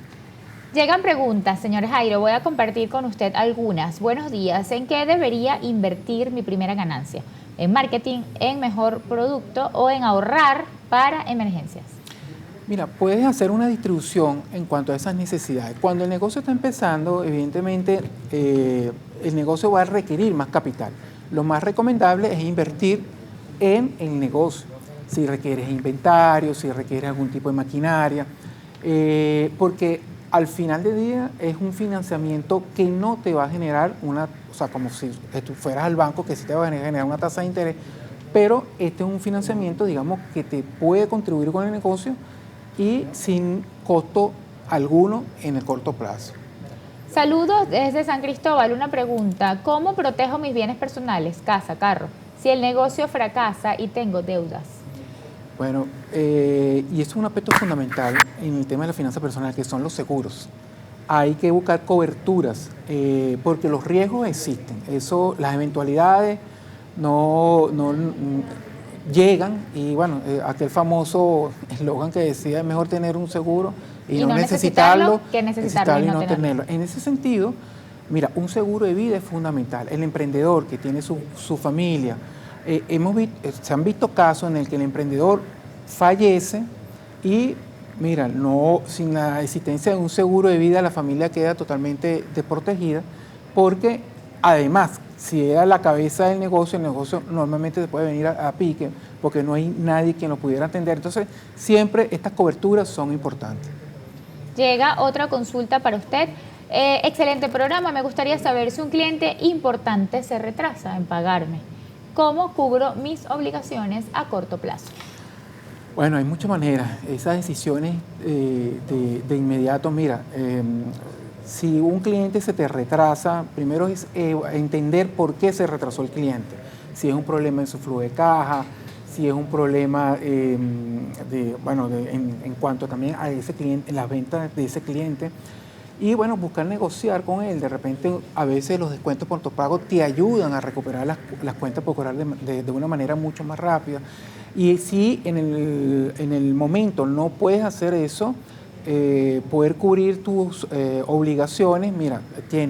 Speaker 1: Llegan preguntas, señor Jairo, voy a compartir con usted algunas. Buenos días, ¿en qué debería invertir mi primera ganancia? ¿En marketing, en mejor producto o en ahorrar para emergencias?
Speaker 3: Mira, puedes hacer una distribución en cuanto a esas necesidades. Cuando el negocio está empezando, evidentemente el negocio va a requerir más capital. lo más recomendable es invertir en el negocio. Si requieres inventario, si requieres algún tipo de maquinaria, porque al final del día es un financiamiento que no te va a generar o sea, como si tú fueras al banco, que sí te va a generar una tasa de interés, pero este es un financiamiento, digamos, que te puede contribuir con el negocio y sin costo alguno en el corto plazo.
Speaker 1: Saludos desde San Cristóbal. Una pregunta: ¿cómo protejo mis bienes personales, casa, carro, si el negocio fracasa y tengo deudas?
Speaker 3: Bueno, y eso es un aspecto fundamental en el tema de la finanza personal, que son los seguros. Hay que buscar coberturas, porque los riesgos existen. Las eventualidades no llegan, y bueno, aquel famoso eslogan que decía: es mejor tener un seguro y no necesitarlo
Speaker 1: que necesitarlo y no tenerlo.
Speaker 3: En ese sentido, mira, un seguro de vida es fundamental. El emprendedor que tiene su familia, se han visto casos en el que el emprendedor fallece y, mira, sin la existencia de un seguro de vida, la familia queda totalmente desprotegida, porque además, si era la cabeza del negocio, el negocio normalmente se puede venir a pique, porque no hay nadie quien lo pudiera atender. Entonces, siempre estas coberturas son importantes.
Speaker 1: Llega otra consulta para usted. Excelente programa. Me gustaría saber si un cliente importante se retrasa en pagarme, ¿cómo cubro mis obligaciones a corto plazo?
Speaker 3: Bueno, hay muchas maneras. Esas decisiones de inmediato, mira, si un cliente se te retrasa, primero es entender por qué se retrasó el cliente. Si es un problema en su flujo de caja, si es un problema en cuanto también a ese cliente, en las ventas de ese cliente. Y bueno, buscar negociar con él. De repente, a veces los descuentos por pago te ayudan a recuperar las cuentas por cobrar de una manera mucho más rápida. Y si en el momento no puedes hacer eso, poder cubrir tus obligaciones, mira,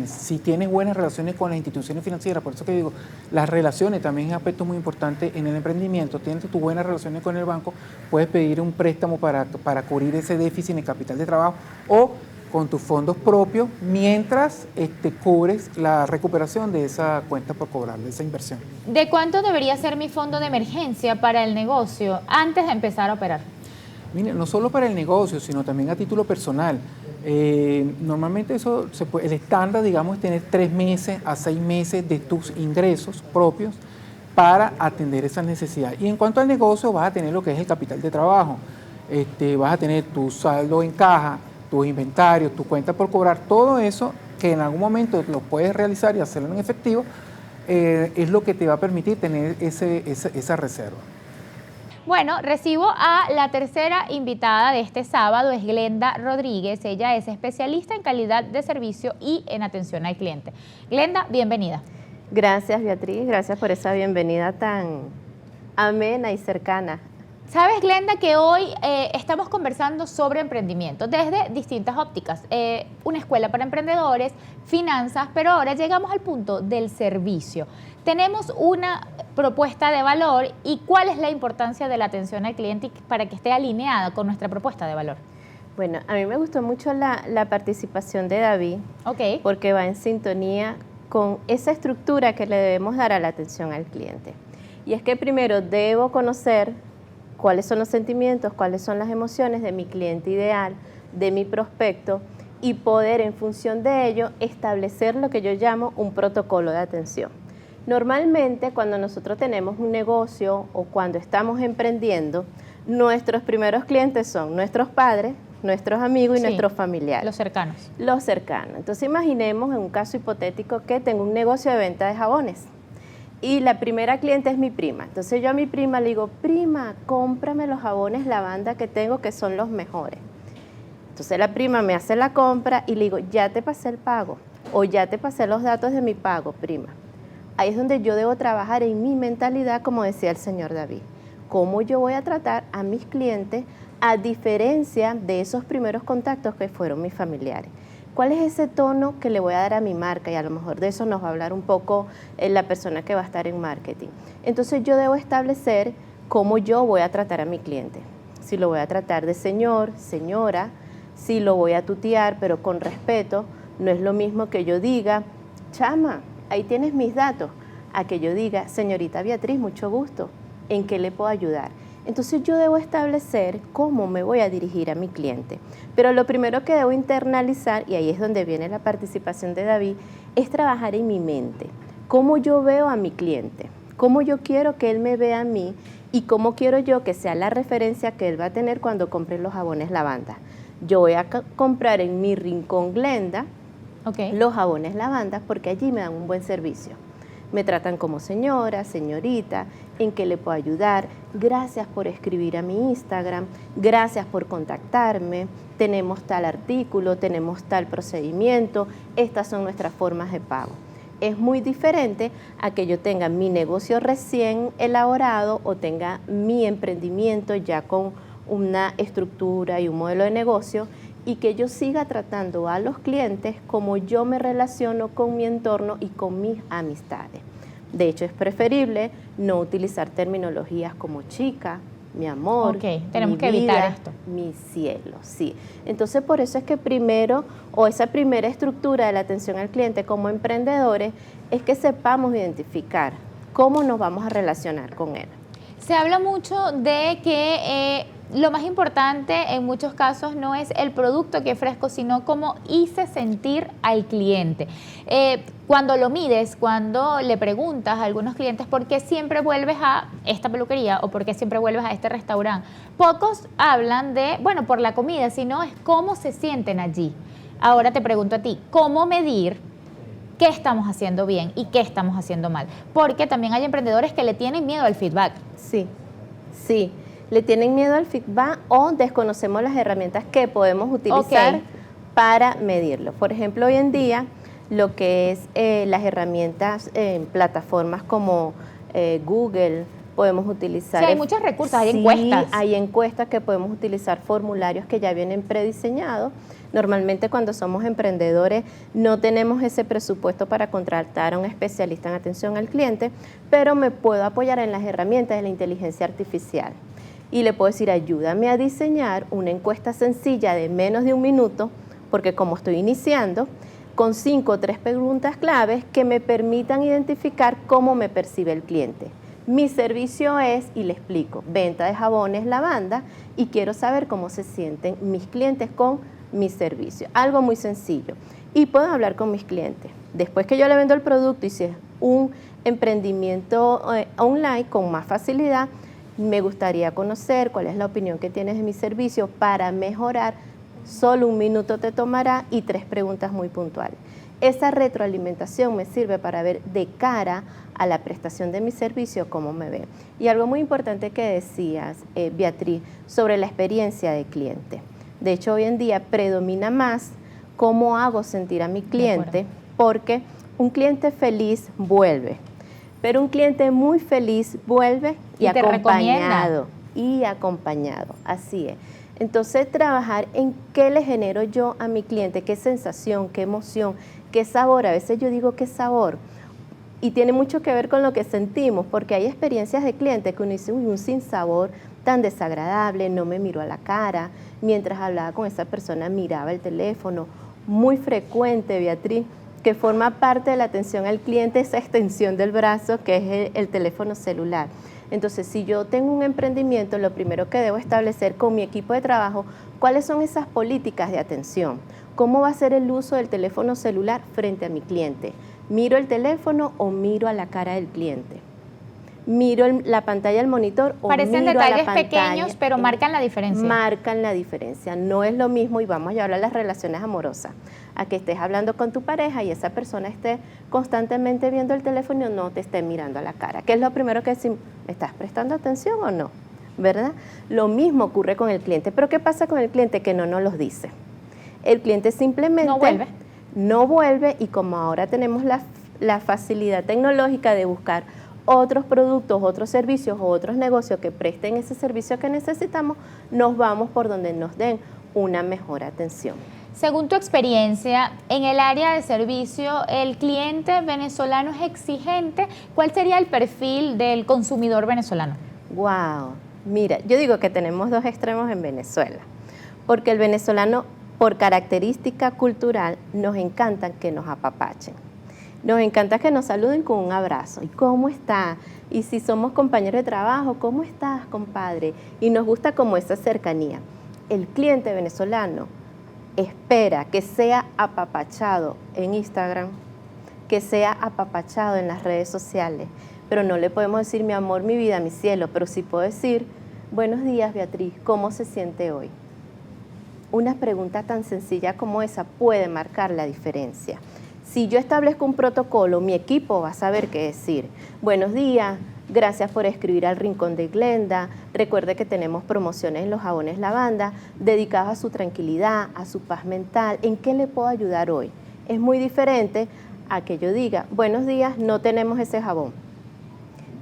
Speaker 3: si tienes buenas relaciones con las instituciones financieras, por eso que digo, las relaciones también es un aspecto muy importante en el emprendimiento. Tienes tus buenas relaciones con el banco, puedes pedir un préstamo para cubrir ese déficit en el capital de trabajo, o con tus fondos propios, mientras cubres la recuperación de esa cuenta por cobrar, de esa inversión.
Speaker 1: ¿De cuánto debería ser mi fondo de emergencia para el negocio antes de empezar a operar?
Speaker 3: Mire, no solo para el negocio, sino también a título personal. Normalmente el estándar, digamos, es tener 3 meses a 6 meses de tus ingresos propios para atender esas necesidades. Y en cuanto al negocio, vas a tener lo que es el capital de trabajo. Vas a tener tu saldo en caja, tus inventarios, tu cuenta por cobrar, todo eso que en algún momento lo puedes realizar y hacerlo en efectivo, es lo que te va a permitir tener esa reserva.
Speaker 1: Bueno, recibo a la tercera invitada de este sábado, es Glenda Rodríguez. Ella es especialista en calidad de servicio y en atención al cliente. Glenda, bienvenida.
Speaker 4: Gracias, Beatriz, gracias por esa bienvenida tan amena y cercana.
Speaker 1: Sabes, Glenda, que hoy estamos conversando sobre emprendimiento desde distintas ópticas. Una escuela para emprendedores, finanzas, pero ahora llegamos al punto del servicio. Tenemos una propuesta de valor y ¿cuál es la importancia de la atención al cliente para que esté alineada con nuestra propuesta de valor?
Speaker 4: Bueno, a mí me gustó mucho la participación de David, porque va en sintonía con esa estructura que le debemos dar a la atención al cliente. Y es que primero debo conocer cuáles son los sentimientos, cuáles son las emociones de mi cliente ideal, de mi prospecto, y poder en función de ello establecer lo que yo llamo un protocolo de atención. Normalmente cuando nosotros tenemos un negocio o cuando estamos emprendiendo, nuestros primeros clientes son nuestros padres, nuestros amigos y nuestros familiares.
Speaker 1: Los cercanos.
Speaker 4: Los cercanos. Entonces imaginemos en un caso hipotético que tengo un negocio de venta de jabones. Y la primera cliente es mi prima. Entonces yo a mi prima le digo: prima, cómprame los jabones lavanda que tengo, que son los mejores. Entonces la prima me hace la compra y le digo: ya te pasé el pago, o ya te pasé los datos de mi pago, prima. Ahí es donde yo debo trabajar en mi mentalidad, como decía el señor David. ¿Cómo yo voy a tratar a mis clientes a diferencia de esos primeros contactos que fueron mis familiares? ¿Cuál es ese tono que le voy a dar a mi marca? Y a lo mejor de eso nos va a hablar un poco la persona que va a estar en marketing. Entonces yo debo establecer cómo yo voy a tratar a mi cliente. Si lo voy a tratar de señor, señora, si lo voy a tutear, pero con respeto. No es lo mismo que yo diga: chama, ahí tienes mis datos, a que yo diga, señorita Beatriz, mucho gusto, ¿en qué le puedo ayudar? Entonces yo debo establecer cómo me voy a dirigir a mi cliente. Pero lo primero que debo internalizar, y ahí es donde viene la participación de David, es trabajar en mi mente. Cómo yo veo a mi cliente, cómo yo quiero que él me vea a mí y cómo quiero yo que sea la referencia que él va a tener cuando compre los jabones lavanda. Yo voy a comprar en mi Rincón Glenda los jabones lavanda porque allí me dan un buen servicio. Me tratan como señora, señorita, en qué le puedo ayudar. Gracias por escribir a mi Instagram, gracias por contactarme, tenemos tal artículo, tenemos tal procedimiento, estas son nuestras formas de pago. Es muy diferente a que yo tenga mi negocio recién elaborado o tenga mi emprendimiento ya con una estructura y un modelo de negocio y que yo siga tratando a los clientes como yo me relaciono con mi entorno y con mis amistades. De hecho, es preferible no utilizar terminologías como chica, mi amor,
Speaker 1: tenemos que
Speaker 4: vida,
Speaker 1: evitar esto.
Speaker 4: mi cielo, sí. Entonces, por eso es que primero, o esa primera estructura de la atención al cliente como emprendedores, es que sepamos identificar cómo nos vamos a relacionar con él.
Speaker 1: Se habla mucho de que lo más importante en muchos casos no es el producto que ofrezco, sino cómo hice sentir al cliente. Cuando lo mides, cuando le preguntas a algunos clientes por qué siempre vuelves a esta peluquería o por qué siempre vuelves a este restaurante, pocos hablan de, bueno, por la comida, sino es cómo se sienten allí. Ahora te pregunto a ti, ¿cómo medir qué estamos haciendo bien y qué estamos haciendo mal? Porque también hay emprendedores que le tienen miedo al feedback.
Speaker 4: Sí, sí. Le tienen miedo al feedback o desconocemos las herramientas que podemos utilizar para medirlo. Por ejemplo, hoy en día, lo que es las herramientas en plataformas como Google, podemos utilizar...
Speaker 1: Sí, hay muchos recursos, hay encuestas.
Speaker 4: Hay encuestas que podemos utilizar, formularios que ya vienen prediseñados. Normalmente cuando somos emprendedores no tenemos ese presupuesto para contratar a un especialista en atención al cliente, pero me puedo apoyar en las herramientas de la inteligencia artificial. Y le puedo decir, ayúdame a diseñar una encuesta sencilla de menos de un minuto, porque como estoy iniciando, con 5 o 3 preguntas claves que me permitan identificar cómo me percibe el cliente. Mi servicio es, y le explico, venta de jabones lavanda y quiero saber cómo se sienten mis clientes con mi servicio. Algo muy sencillo. Y puedo hablar con mis clientes. Después que yo le vendo el producto y si es un emprendimiento online con más facilidad, me gustaría conocer cuál es la opinión que tienes de mi servicio para mejorar. Solo 1 minuto te tomará y 3 preguntas muy puntuales. Esa retroalimentación me sirve para ver de cara a la prestación de mi servicio cómo me ve. Y algo muy importante que decías, Beatriz, sobre la experiencia de cliente. De hecho, hoy en día predomina más cómo hago sentir a mi cliente, porque un cliente feliz vuelve. Pero un cliente muy feliz vuelve y acompañado. Y acompañado, así es. Entonces, trabajar en qué le genero yo a mi cliente, qué sensación, qué emoción, qué sabor. A veces yo digo qué sabor. Y tiene mucho que ver con lo que sentimos, porque hay experiencias de cliente que uno dice, uy, un sinsabor tan desagradable, no me miró a la cara. Mientras hablaba con esa persona, miraba el teléfono. Muy frecuente, Beatriz, que forma parte de la atención al cliente, esa extensión del brazo que es el teléfono celular. Entonces, si yo tengo un emprendimiento, lo primero que debo establecer con mi equipo de trabajo, ¿cuáles son esas políticas de atención? ¿Cómo va a ser el uso del teléfono celular frente a mi cliente? ¿Miro el teléfono o miro a la cara del cliente? ¿Miro la pantalla del monitor o
Speaker 1: parecen
Speaker 4: miro a la
Speaker 1: detalles
Speaker 4: pantalla?
Speaker 1: pequeños, pero marcan la diferencia.
Speaker 4: Marcan la diferencia. No es lo mismo, y vamos a hablar de las relaciones amorosas, a que estés hablando con tu pareja y esa persona esté constantemente viendo el teléfono y no te esté mirando a la cara. ¿Qué es lo primero que decimos? ¿Me estás prestando atención o no? ¿Verdad? Lo mismo ocurre con el cliente. ¿Pero qué pasa con el cliente que no nos los dice? El cliente simplemente no vuelve y como ahora tenemos la facilidad tecnológica de buscar otros productos, otros servicios o otros negocios que presten ese servicio que necesitamos, nos vamos por donde nos den una mejor atención.
Speaker 1: Según tu experiencia, en el área de servicio, ¿el cliente venezolano es exigente? ¿Cuál sería el perfil del consumidor venezolano?
Speaker 4: Wow, mira, yo digo que tenemos 2 extremos en Venezuela, porque el venezolano, por característica cultural, nos encanta que nos apapachen. Nos encanta que nos saluden con un abrazo. ¿Y cómo está? Y si somos compañeros de trabajo, ¿cómo estás, compadre? Y nos gusta como esa cercanía. El cliente venezolano espera que sea apapachado en Instagram, que sea apapachado en las redes sociales, pero no le podemos decir mi amor, mi vida, mi cielo, pero sí puedo decir, buenos días, Beatriz, ¿cómo se siente hoy? Una pregunta tan sencilla como esa puede marcar la diferencia. Si yo establezco un protocolo, mi equipo va a saber qué decir. Buenos días, gracias por escribir al Rincón de Glenda. Recuerde que tenemos promociones en los jabones lavanda dedicados a su tranquilidad, a su paz mental. ¿En qué le puedo ayudar hoy? Es muy diferente a que yo diga, buenos días, no tenemos ese jabón.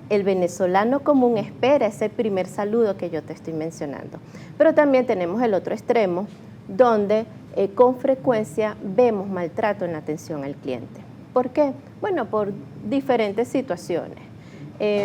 Speaker 4: El venezolano común espera ese primer saludo que yo te estoy mencionando. Pero también tenemos el otro extremo, donde con frecuencia vemos maltrato en la atención al cliente. ¿Por qué? Bueno, por diferentes situaciones.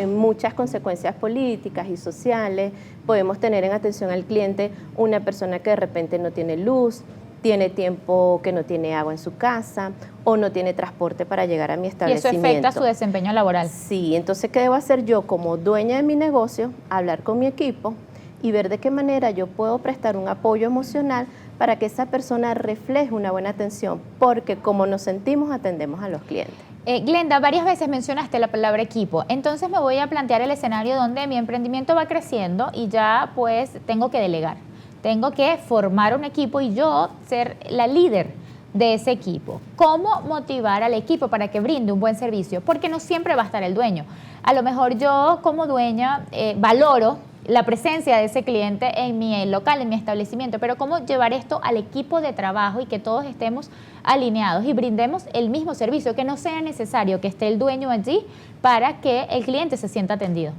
Speaker 4: Muchas consecuencias políticas y sociales. Podemos tener en atención al cliente una persona que de repente no tiene luz, tiene tiempo que no tiene agua en su casa o no tiene transporte para llegar a mi establecimiento.
Speaker 1: Y eso afecta su desempeño laboral.
Speaker 4: Sí, entonces, ¿qué debo hacer yo como dueña de mi negocio? Hablar con mi equipo y ver de qué manera yo puedo prestar un apoyo emocional para que esa persona refleje una buena atención, porque como nos sentimos, atendemos a los clientes.
Speaker 1: Glenda, varias veces mencionaste la palabra equipo, entonces me voy a plantear el escenario donde mi emprendimiento va creciendo y ya pues tengo que delegar. Tengo que formar un equipo y yo ser la líder de ese equipo. ¿Cómo motivar al equipo para que brinde un buen servicio? Porque no siempre va a estar el dueño. A lo mejor yo como dueña valoro la presencia de ese cliente en mi local, en mi establecimiento, pero cómo llevar esto al equipo de trabajo y que todos estemos alineados y brindemos el mismo servicio, que no sea necesario que esté el dueño allí para que el cliente se sienta atendido.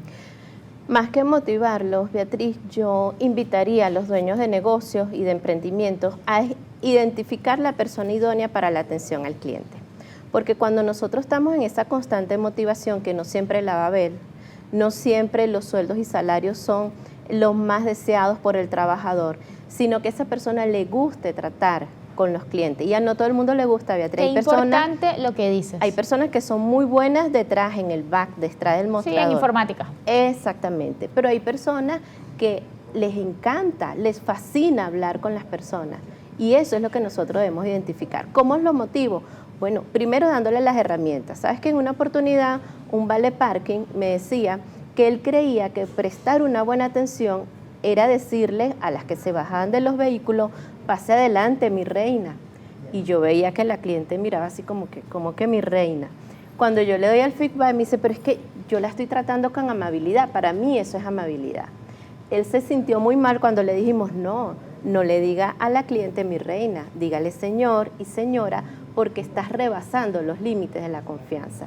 Speaker 4: Más que motivarlos, Beatriz, yo invitaría a los dueños de negocios y de emprendimientos a identificar la persona idónea para la atención al cliente. Porque cuando nosotros estamos en esa constante motivación, que no siempre la va a haber, no siempre los sueldos y salarios son los más deseados por el trabajador, sino que a esa persona le guste tratar con los clientes. Y a no todo el mundo le gusta, Beatriz.
Speaker 1: Qué importante lo que dices.
Speaker 4: Hay personas que son muy buenas detrás, en el back, detrás del mostrador.
Speaker 1: Sí, en informática.
Speaker 4: Exactamente. Pero hay personas que les encanta, les fascina hablar con las personas. Y eso es lo que nosotros debemos identificar. ¿Cómo es lo motivo? Bueno, primero dándole las herramientas. Sabes que en una oportunidad un vale parking me decía que él creía que prestar una buena atención era decirle a las que se bajaban de los vehículos, pase adelante, mi reina. Y yo veía que la cliente miraba así como que mi reina. Cuando yo le doy el feedback, me dice, pero es que yo la estoy tratando con amabilidad. Para mí eso es amabilidad. Él se sintió muy mal cuando le dijimos, no le diga a la cliente mi reina, dígale señor y señora, porque estás rebasando los límites de la confianza.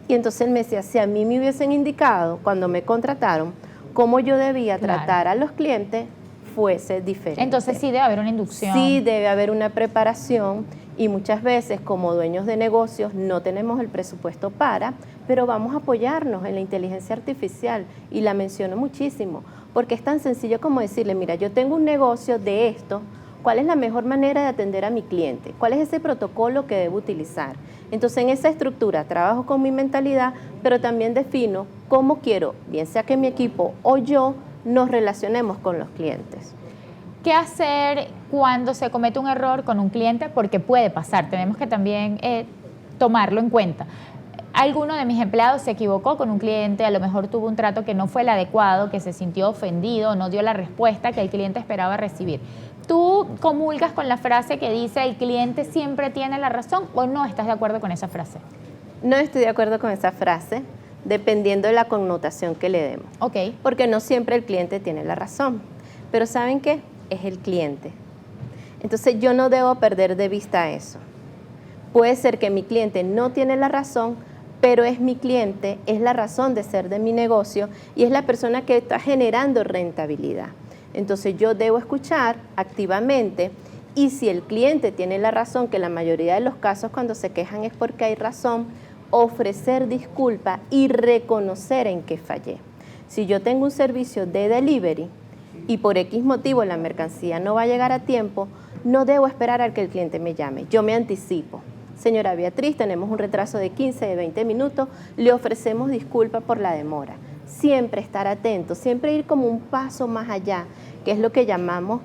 Speaker 4: Y entonces él me decía, si a mí me hubiesen indicado cuando me contrataron cómo yo debía tratar a los clientes, fuese diferente.
Speaker 1: Entonces sí debe haber una inducción.
Speaker 4: Sí debe haber una preparación y muchas veces como dueños de negocios no tenemos el presupuesto pero vamos a apoyarnos en la inteligencia artificial y la menciono muchísimo, porque es tan sencillo como decirle, mira, yo tengo un negocio de esto, ¿cuál es la mejor manera de atender a mi cliente? ¿Cuál es ese protocolo que debo utilizar? Entonces, en esa estructura trabajo con mi mentalidad, pero también defino cómo quiero, bien sea que mi equipo o yo, nos relacionemos con los clientes.
Speaker 1: ¿Qué hacer cuando se comete un error con un cliente? Porque puede pasar, tenemos que también tomarlo en cuenta. Alguno de mis empleados se equivocó con un cliente, a lo mejor tuvo un trato que no fue el adecuado, que se sintió ofendido, no dio la respuesta que el cliente esperaba recibir. ¿Tú comulgas con la frase que dice el cliente siempre tiene la razón o no estás de acuerdo con esa frase?
Speaker 4: No estoy de acuerdo con esa frase, dependiendo de la connotación que le demos.
Speaker 1: Ok.
Speaker 4: Porque no siempre el cliente tiene la razón. Pero ¿saben qué? Es el cliente. Entonces yo no debo perder de vista eso. Puede ser que mi cliente no tiene la razón, pero es mi cliente, es la razón de ser de mi negocio y es la persona que está generando rentabilidad. Entonces yo debo escuchar activamente y si el cliente tiene la razón, que la mayoría de los casos cuando se quejan es porque hay razón, ofrecer disculpa y reconocer en qué fallé. Si yo tengo un servicio de delivery y por X motivo la mercancía no va a llegar a tiempo, no debo esperar a que el cliente me llame, yo me anticipo. señora Beatriz, tenemos un retraso de 15, de 20 minutos, le ofrecemos disculpa por la demora. Siempre estar atento, siempre ir como un paso más allá, que es lo que llamamos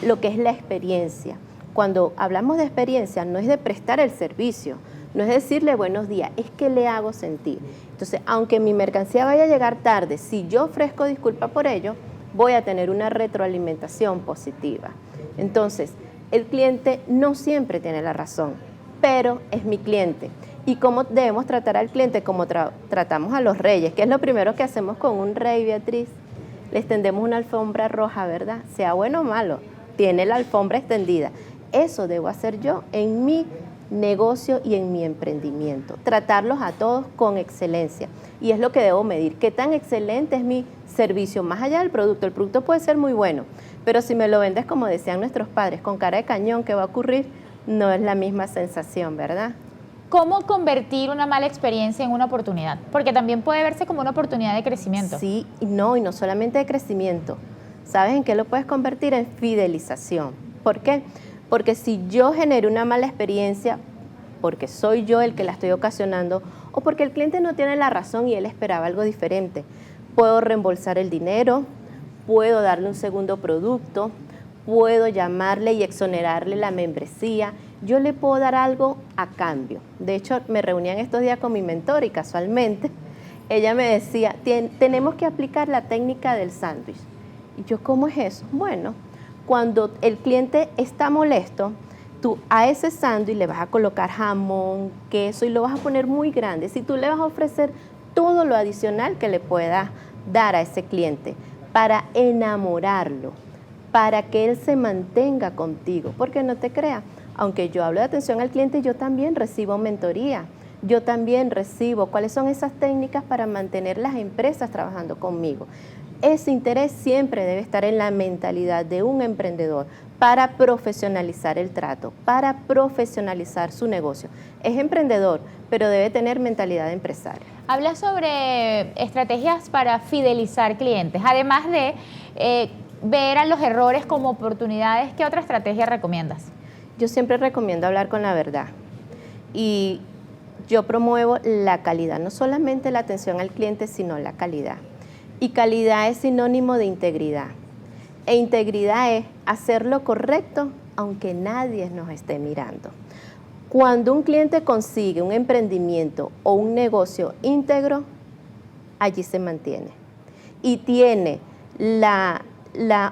Speaker 4: lo que es la experiencia. Cuando hablamos de experiencia, no es de prestar el servicio, no es decirle buenos días, es que le hago sentir. Entonces, aunque mi mercancía vaya a llegar tarde, si yo ofrezco disculpa por ello, voy a tener una retroalimentación positiva. Entonces, el cliente no siempre tiene la razón, pero es mi cliente. ¿Y cómo debemos tratar al cliente? Como tratamos a los reyes, que es lo primero que hacemos con un rey, Beatriz. Le extendemos una alfombra roja, ¿verdad? Sea bueno o malo, tiene la alfombra extendida. Eso debo hacer yo en mi negocio y en mi emprendimiento. Tratarlos a todos con excelencia. Y es lo que debo medir. ¿Qué tan excelente es mi servicio? Más allá del producto. El producto puede ser muy bueno, pero si me lo vendes, como decían nuestros padres, con cara de cañón, ¿qué va a ocurrir? No es la misma sensación, ¿verdad?
Speaker 1: ¿Cómo convertir una mala experiencia en una oportunidad? Porque también puede verse como una oportunidad de crecimiento.
Speaker 4: Sí, y no solamente de crecimiento. ¿Sabes en qué lo puedes convertir? En fidelización. ¿Por qué? Porque si yo genero una mala experiencia, porque soy yo el que la estoy ocasionando, o porque el cliente no tiene la razón y él esperaba algo diferente, puedo reembolsar el dinero, puedo darle un segundo producto, puedo llamarle y exonerarle la membresía, yo le puedo dar algo a cambio. De hecho, me reuní en estos días con mi mentor y casualmente ella me decía, tenemos que aplicar la técnica del sándwich. Y yo, ¿cómo es eso? Bueno, cuando el cliente está molesto, tú a ese sándwich le vas a colocar jamón, queso y lo vas a poner muy grande. Si tú le vas a ofrecer todo lo adicional que le puedas dar a ese cliente para enamorarlo, para que él se mantenga contigo, porque no te creas, aunque yo hablo de atención al cliente, yo también recibo mentoría, yo también recibo cuáles son esas técnicas para mantener las empresas trabajando conmigo. Ese interés siempre debe estar en la mentalidad de un emprendedor para profesionalizar el trato, para profesionalizar su negocio. Es emprendedor, pero debe tener mentalidad de empresario.
Speaker 1: Habla sobre estrategias para fidelizar clientes, además de ver a los errores como oportunidades. ¿Qué otra estrategia recomiendas?
Speaker 4: Yo siempre recomiendo hablar con la verdad y yo promuevo la calidad, no solamente la atención al cliente, sino la calidad. Y calidad es sinónimo de integridad. E integridad es hacer lo correcto aunque nadie nos esté mirando. Cuando un cliente consigue un emprendimiento o un negocio íntegro, allí se mantiene. Y tiene la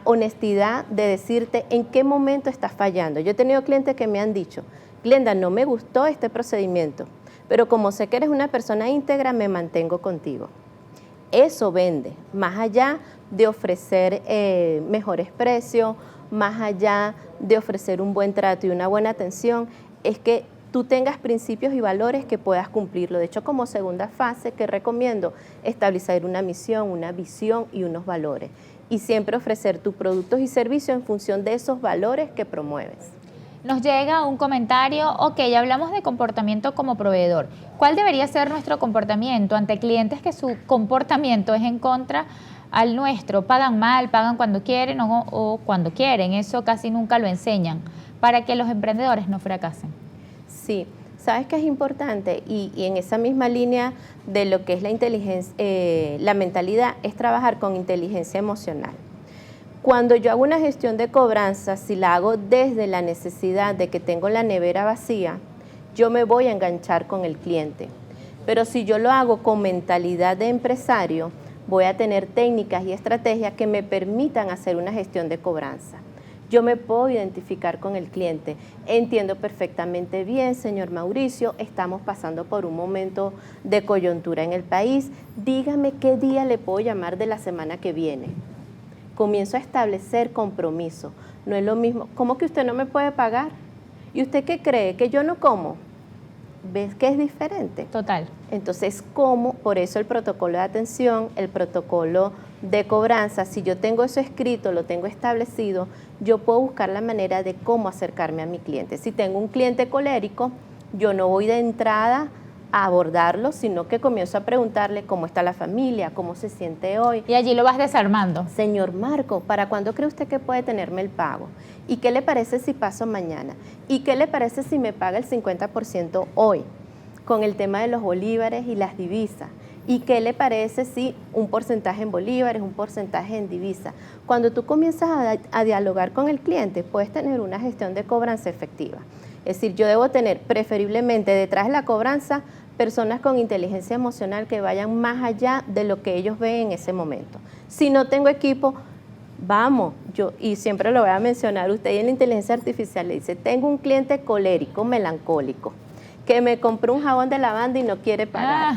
Speaker 4: honestidad de decirte en qué momento estás fallando. Yo he tenido clientes que me han dicho, Glenda, no me gustó este procedimiento, pero como sé que eres una persona íntegra, me mantengo contigo. Eso vende, más allá de ofrecer mejores precios, más allá de ofrecer un buen trato y una buena atención, es que tú tengas principios y valores que puedas cumplirlo. De hecho, como segunda fase que recomiendo, establecer una misión, una visión y unos valores. Y siempre ofrecer tus productos y servicios en función de esos valores que promueves.
Speaker 1: Nos llega un comentario, ok, hablamos de comportamiento como proveedor. ¿Cuál debería ser nuestro comportamiento ante clientes que su comportamiento es en contra al nuestro? Pagan mal, pagan cuando quieren o cuando quieren. Eso casi nunca lo enseñan para que los emprendedores no fracasen.
Speaker 4: Sí, sabes que es importante y en esa misma línea de lo que es la inteligencia, la mentalidad es trabajar con inteligencia emocional. Cuando yo hago una gestión de cobranza, si la hago desde la necesidad de que tengo la nevera vacía, yo me voy a enganchar con el cliente. Pero si yo lo hago con mentalidad de empresario, voy a tener técnicas y estrategias que me permitan hacer una gestión de cobranza. Yo me puedo identificar con el cliente. Entiendo perfectamente bien, señor Mauricio, estamos pasando por un momento de coyuntura en el país. Dígame qué día le puedo llamar de la semana que viene. Comienzo a establecer compromiso. No es lo mismo, ¿cómo que usted no me puede pagar? ¿Y usted qué cree? ¿Que yo no como? ¿Ves que es diferente?
Speaker 1: Total.
Speaker 4: Entonces, ¿cómo? Por eso el protocolo de atención, el protocolo de cobranza, si yo tengo eso escrito, lo tengo establecido, yo puedo buscar la manera de cómo acercarme a mi cliente. Si tengo un cliente colérico, yo no voy de entrada a abordarlo, sino que comienzo a preguntarle cómo está la familia, cómo se siente hoy.
Speaker 1: Y allí lo vas desarmando.
Speaker 4: Señor Marco, ¿para cuándo cree usted que puede tenerme el pago? ¿Y qué le parece si paso mañana? ¿Y qué le parece si me paga el 50% hoy? Con el tema de los bolívares y las divisas. ¿Y qué le parece si un porcentaje en bolívares, un porcentaje en divisa? Cuando tú comienzas a dialogar con el cliente, puedes tener una gestión de cobranza efectiva. Es decir, yo debo tener preferiblemente detrás de la cobranza personas con inteligencia emocional que vayan más allá de lo que ellos ven en ese momento. Si no tengo equipo, vamos, y siempre lo voy a mencionar, usted en la inteligencia artificial le dice, tengo un cliente colérico, melancólico, que me compró un jabón de lavanda y no quiere pagar.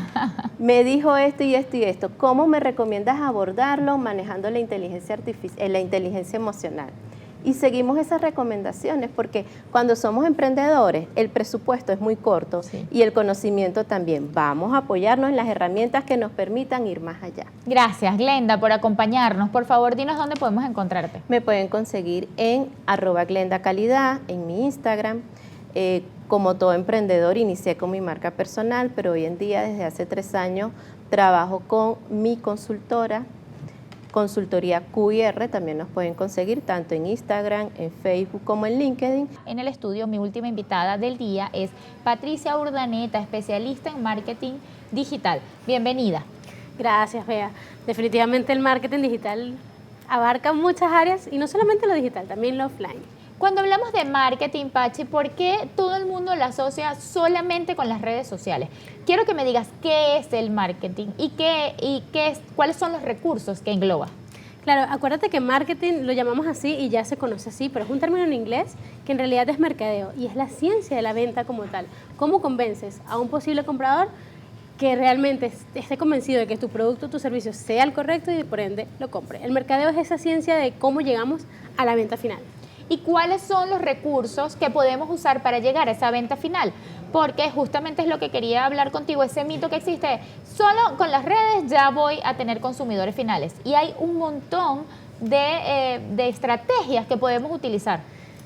Speaker 4: Me dijo esto y esto y esto. ¿Cómo me recomiendas abordarlo manejando la inteligencia artificial, la inteligencia emocional? Y seguimos esas recomendaciones porque cuando somos emprendedores el presupuesto es muy corto y el conocimiento también. Vamos a apoyarnos en las herramientas que nos permitan ir más allá.
Speaker 1: Gracias, Glenda, por acompañarnos. Por favor, dinos dónde podemos encontrarte.
Speaker 4: Me pueden conseguir en @GlendaCalidad, en mi Instagram. Como todo emprendedor, inicié con mi marca personal, pero hoy en día, desde hace 3 años, trabajo con mi consultoría QIR, también nos pueden conseguir tanto en Instagram, en Facebook como en LinkedIn.
Speaker 1: En el estudio, mi última invitada del día es Patricia Urdaneta, especialista en marketing digital. Bienvenida.
Speaker 5: Gracias, Bea. Definitivamente el marketing digital abarca muchas áreas y no solamente lo digital, también lo offline.
Speaker 1: Cuando hablamos de marketing, Pachi, ¿por qué todo el mundo lo asocia solamente con las redes sociales? Quiero que me digas qué es el marketing y cuáles son los recursos que engloba.
Speaker 5: Claro, acuérdate que marketing lo llamamos así y ya se conoce así, pero es un término en inglés que en realidad es mercadeo y es la ciencia de la venta como tal. ¿Cómo convences a un posible comprador que realmente esté convencido de que tu producto o tu servicio sea el correcto y por ende lo compre? El mercadeo es esa ciencia de cómo llegamos a la venta final.
Speaker 1: ¿Y cuáles son los recursos que podemos usar para llegar a esa venta final? Porque justamente es lo que quería hablar contigo, ese mito que existe. Solo con las redes ya voy a tener consumidores finales. Y hay un montón de estrategias que podemos utilizar.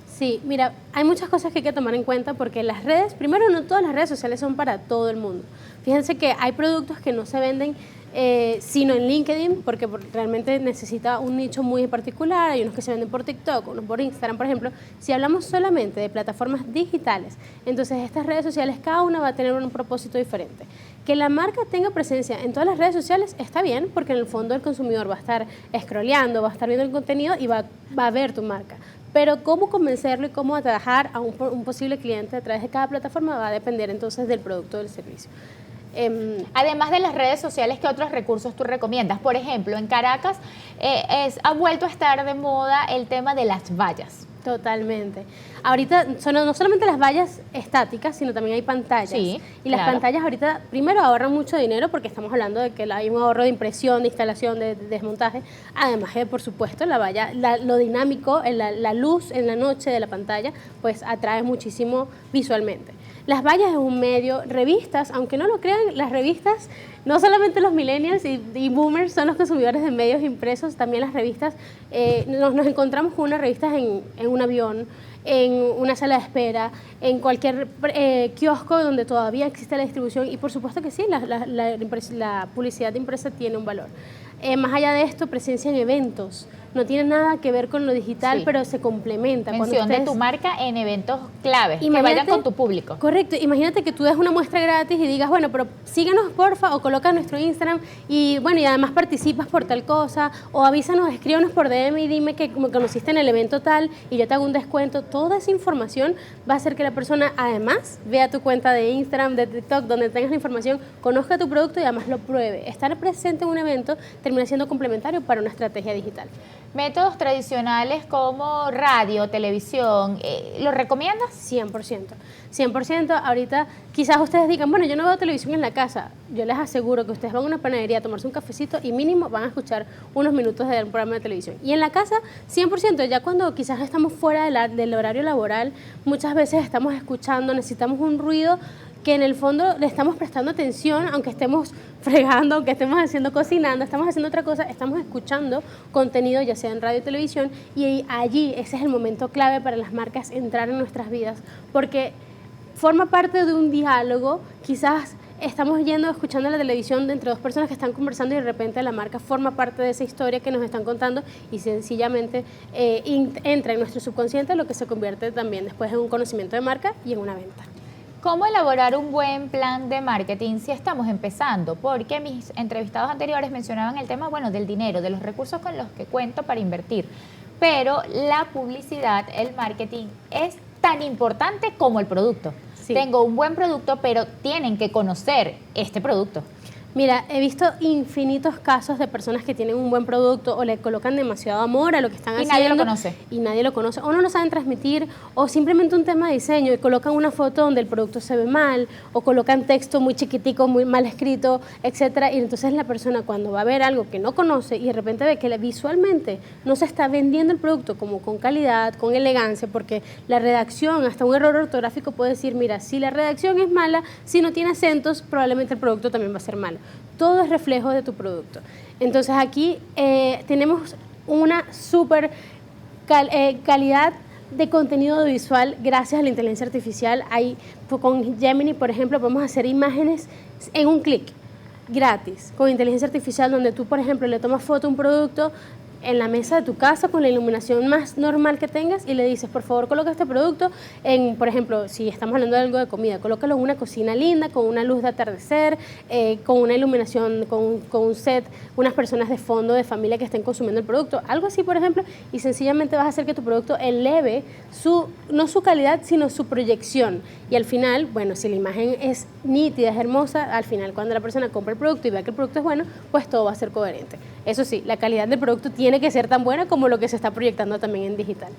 Speaker 5: Sí, mira, hay muchas cosas que hay que tomar en cuenta porque las redes, primero, no todas las redes sociales son para todo el mundo. Fíjense que hay productos que no se venden sino en LinkedIn, porque realmente necesita un nicho muy particular. Hay unos que se venden por TikTok, unos por Instagram, por ejemplo. Si hablamos solamente de plataformas digitales, entonces estas redes sociales, cada una va a tener un propósito diferente. Que la marca tenga presencia en todas las redes sociales está bien, porque en el fondo el consumidor va a estar scrolleando, va a estar viendo el contenido y va a ver tu marca. Pero cómo convencerlo y cómo atraer a un posible cliente a través de cada plataforma va a depender entonces del producto o del servicio.
Speaker 1: Además de las redes sociales, ¿qué otros recursos tú recomiendas? Por ejemplo, en Caracas ha vuelto a estar de moda el tema de las vallas.
Speaker 5: Totalmente. Ahorita no solamente las vallas estáticas, sino también hay pantallas. Sí, y las pantallas ahorita, primero, ahorran mucho dinero porque estamos hablando de que hay un ahorro de impresión, de instalación, de desmontaje. Además de, por supuesto, la valla, lo dinámico, la luz en la noche de la pantalla, pues atrae muchísimo visualmente. Las vallas es un medio, revistas, aunque no lo crean, las revistas, no solamente los millennials y boomers son los consumidores de medios impresos, también las revistas, nos encontramos con unas revistas en un avión, en una sala de espera, en cualquier kiosco donde todavía existe la distribución y por supuesto que sí, la publicidad impresa tiene un valor. Más allá de esto, presencia en eventos. No tiene nada que ver con lo digital, sí, pero se complementa.
Speaker 1: Mención de tu marca en eventos claves, que vayan con tu público.
Speaker 5: Correcto. Imagínate que tú des una muestra gratis y digas, bueno, pero síguenos porfa, o coloca nuestro Instagram y bueno, y además participas por tal cosa, o avísanos, escríbanos por DM y dime que me conociste en el evento tal y yo te hago un descuento. Toda esa información va a hacer que la persona además vea tu cuenta de Instagram, de TikTok, donde tengas la información, conozca tu producto y además lo pruebe. Estar presente en un evento termina siendo complementario para una estrategia digital.
Speaker 1: Métodos tradicionales como radio, televisión, ¿los recomiendas?
Speaker 5: 100%. 100%. Ahorita quizás ustedes digan, bueno, yo no veo televisión en la casa. Yo les aseguro que ustedes van a una panadería a tomarse un cafecito y mínimo van a escuchar unos minutos de un programa de televisión. Y en la casa, 100%. Ya cuando quizás estamos fuera del horario laboral, muchas veces estamos escuchando, necesitamos un ruido que en el fondo le estamos prestando atención, aunque estemos fregando, aunque estemos cocinando, estamos haciendo otra cosa, estamos escuchando contenido, ya sea en radio y televisión, y allí ese es el momento clave para las marcas entrar en nuestras vidas, porque forma parte de un diálogo, quizás estamos escuchando la televisión de entre dos personas que están conversando y de repente la marca forma parte de esa historia que nos están contando y sencillamente entra en nuestro subconsciente, lo que se convierte también después en un conocimiento de marca y en una venta.
Speaker 1: ¿Cómo elaborar un buen plan de marketing si estamos empezando? Porque mis entrevistados anteriores mencionaban el tema, bueno, del dinero, de los recursos con los que cuento para invertir. Pero la publicidad, el marketing, es tan importante como el producto. Sí. Tengo un buen producto, pero tienen que conocer este producto.
Speaker 5: Mira, he visto infinitos casos de personas que tienen un buen producto o le colocan demasiado amor a lo que están haciendo.
Speaker 1: Y nadie lo conoce.
Speaker 5: Y nadie lo conoce. O no lo saben transmitir, o simplemente un tema de diseño y colocan una foto donde el producto se ve mal, o colocan texto muy chiquitico, muy mal escrito, etcétera. Y entonces la persona cuando va a ver algo que no conoce y de repente ve que visualmente no se está vendiendo el producto como con calidad, con elegancia, porque la redacción, hasta un error ortográfico puede decir, mira, si la redacción es mala, si no tiene acentos, probablemente el producto también va a ser malo. Todo es reflejo de tu producto. Entonces aquí tenemos una súper calidad de contenido audiovisual gracias a la inteligencia artificial. Con Gemini, por ejemplo, podemos hacer imágenes en un clic, gratis, con inteligencia artificial, donde tú, por ejemplo, le tomas foto a un producto en la mesa de tu casa con la iluminación más normal que tengas y le dices, por favor, coloca este producto en, por ejemplo, si estamos hablando de algo de comida, colócalo en una cocina linda, con una luz de atardecer, con una iluminación, con un set, unas personas de fondo de familia que estén consumiendo el producto, algo así, por ejemplo, y sencillamente vas a hacer que tu producto eleve no su calidad, sino su proyección. Y al final, bueno, si la imagen es nítida, es hermosa, al final cuando la persona compra el producto y vea que el producto es bueno, pues todo va a ser coherente. Eso sí, la calidad del producto tiene que ser tan buena como lo que se está proyectando también en digital.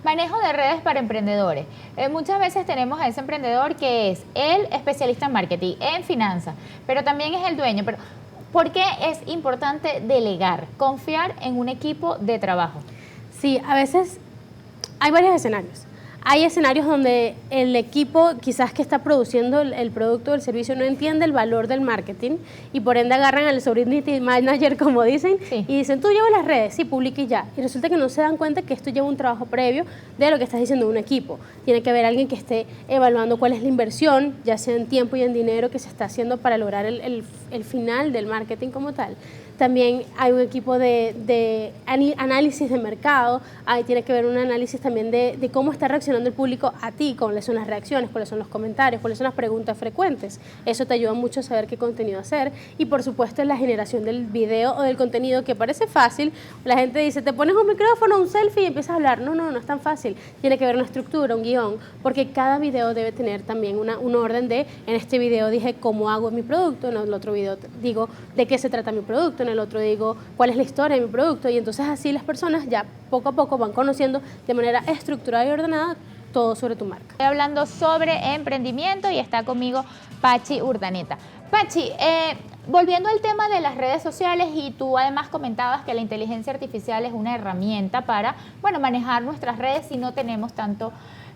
Speaker 1: Manejo de redes para emprendedores. Muchas veces tenemos a ese emprendedor que es el especialista en marketing, en finanzas, pero también es el dueño. Pero ¿por qué es importante delegar, confiar en un equipo de trabajo?
Speaker 5: Sí, a veces hay varios escenarios. Hay escenarios donde el equipo quizás que está produciendo el producto o el servicio no entiende el valor del marketing y por ende agarran al sovereignty manager, como dicen, sí, y dicen, tú llevas las redes, sí, publica y ya. Y resulta que no se dan cuenta que esto lleva un trabajo previo de lo que estás diciendo un equipo. Tiene que haber alguien que esté evaluando cuál es la inversión, ya sea en tiempo y en dinero, que se está haciendo para lograr el final del marketing como tal. También hay un equipo de análisis de mercado, ahí tiene que ver un análisis también de cómo está reaccionando el público a ti, cuáles son las reacciones, cuáles son los comentarios, cuáles son las preguntas frecuentes. Eso te ayuda mucho a saber qué contenido hacer y por supuesto la generación del video o del contenido que parece fácil. La gente dice, te pones un micrófono, un selfie y empiezas a hablar. No es tan fácil. Tiene que haber una estructura, un guión, porque cada video debe tener también un orden de, en este video dije cómo hago mi producto, en el otro video digo de qué se trata mi producto, en el otro digo cuál es la historia de mi producto y entonces así las personas ya poco a poco van conociendo de manera estructurada y ordenada todo sobre tu marca.
Speaker 1: Estoy hablando sobre emprendimiento y está conmigo Pachi Urdaneta. Pachi, volviendo al tema de las redes sociales y tú además comentabas que la inteligencia artificial es una herramienta para, bueno, manejar nuestras redes si no tenemos tanto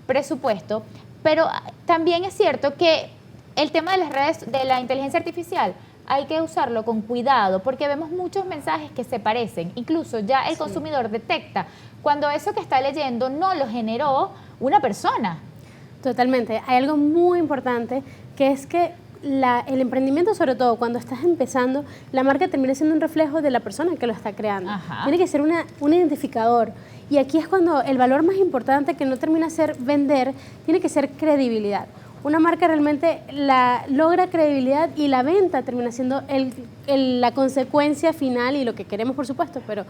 Speaker 1: presupuesto, pero también es cierto que el tema de las redes, de la inteligencia artificial, hay que usarlo con cuidado porque vemos muchos mensajes que se parecen. Incluso ya el consumidor detecta cuando eso que está leyendo no lo generó una persona.
Speaker 5: Totalmente. Hay algo muy importante que es que el emprendimiento, sobre todo cuando estás empezando, la marca termina siendo un reflejo de la persona que lo está creando. Ajá. Tiene que ser un identificador. Y aquí es cuando el valor más importante, que no termina de ser vender, tiene que ser credibilidad. Una marca realmente logra credibilidad y la venta termina siendo la consecuencia final y lo que queremos, por supuesto, pero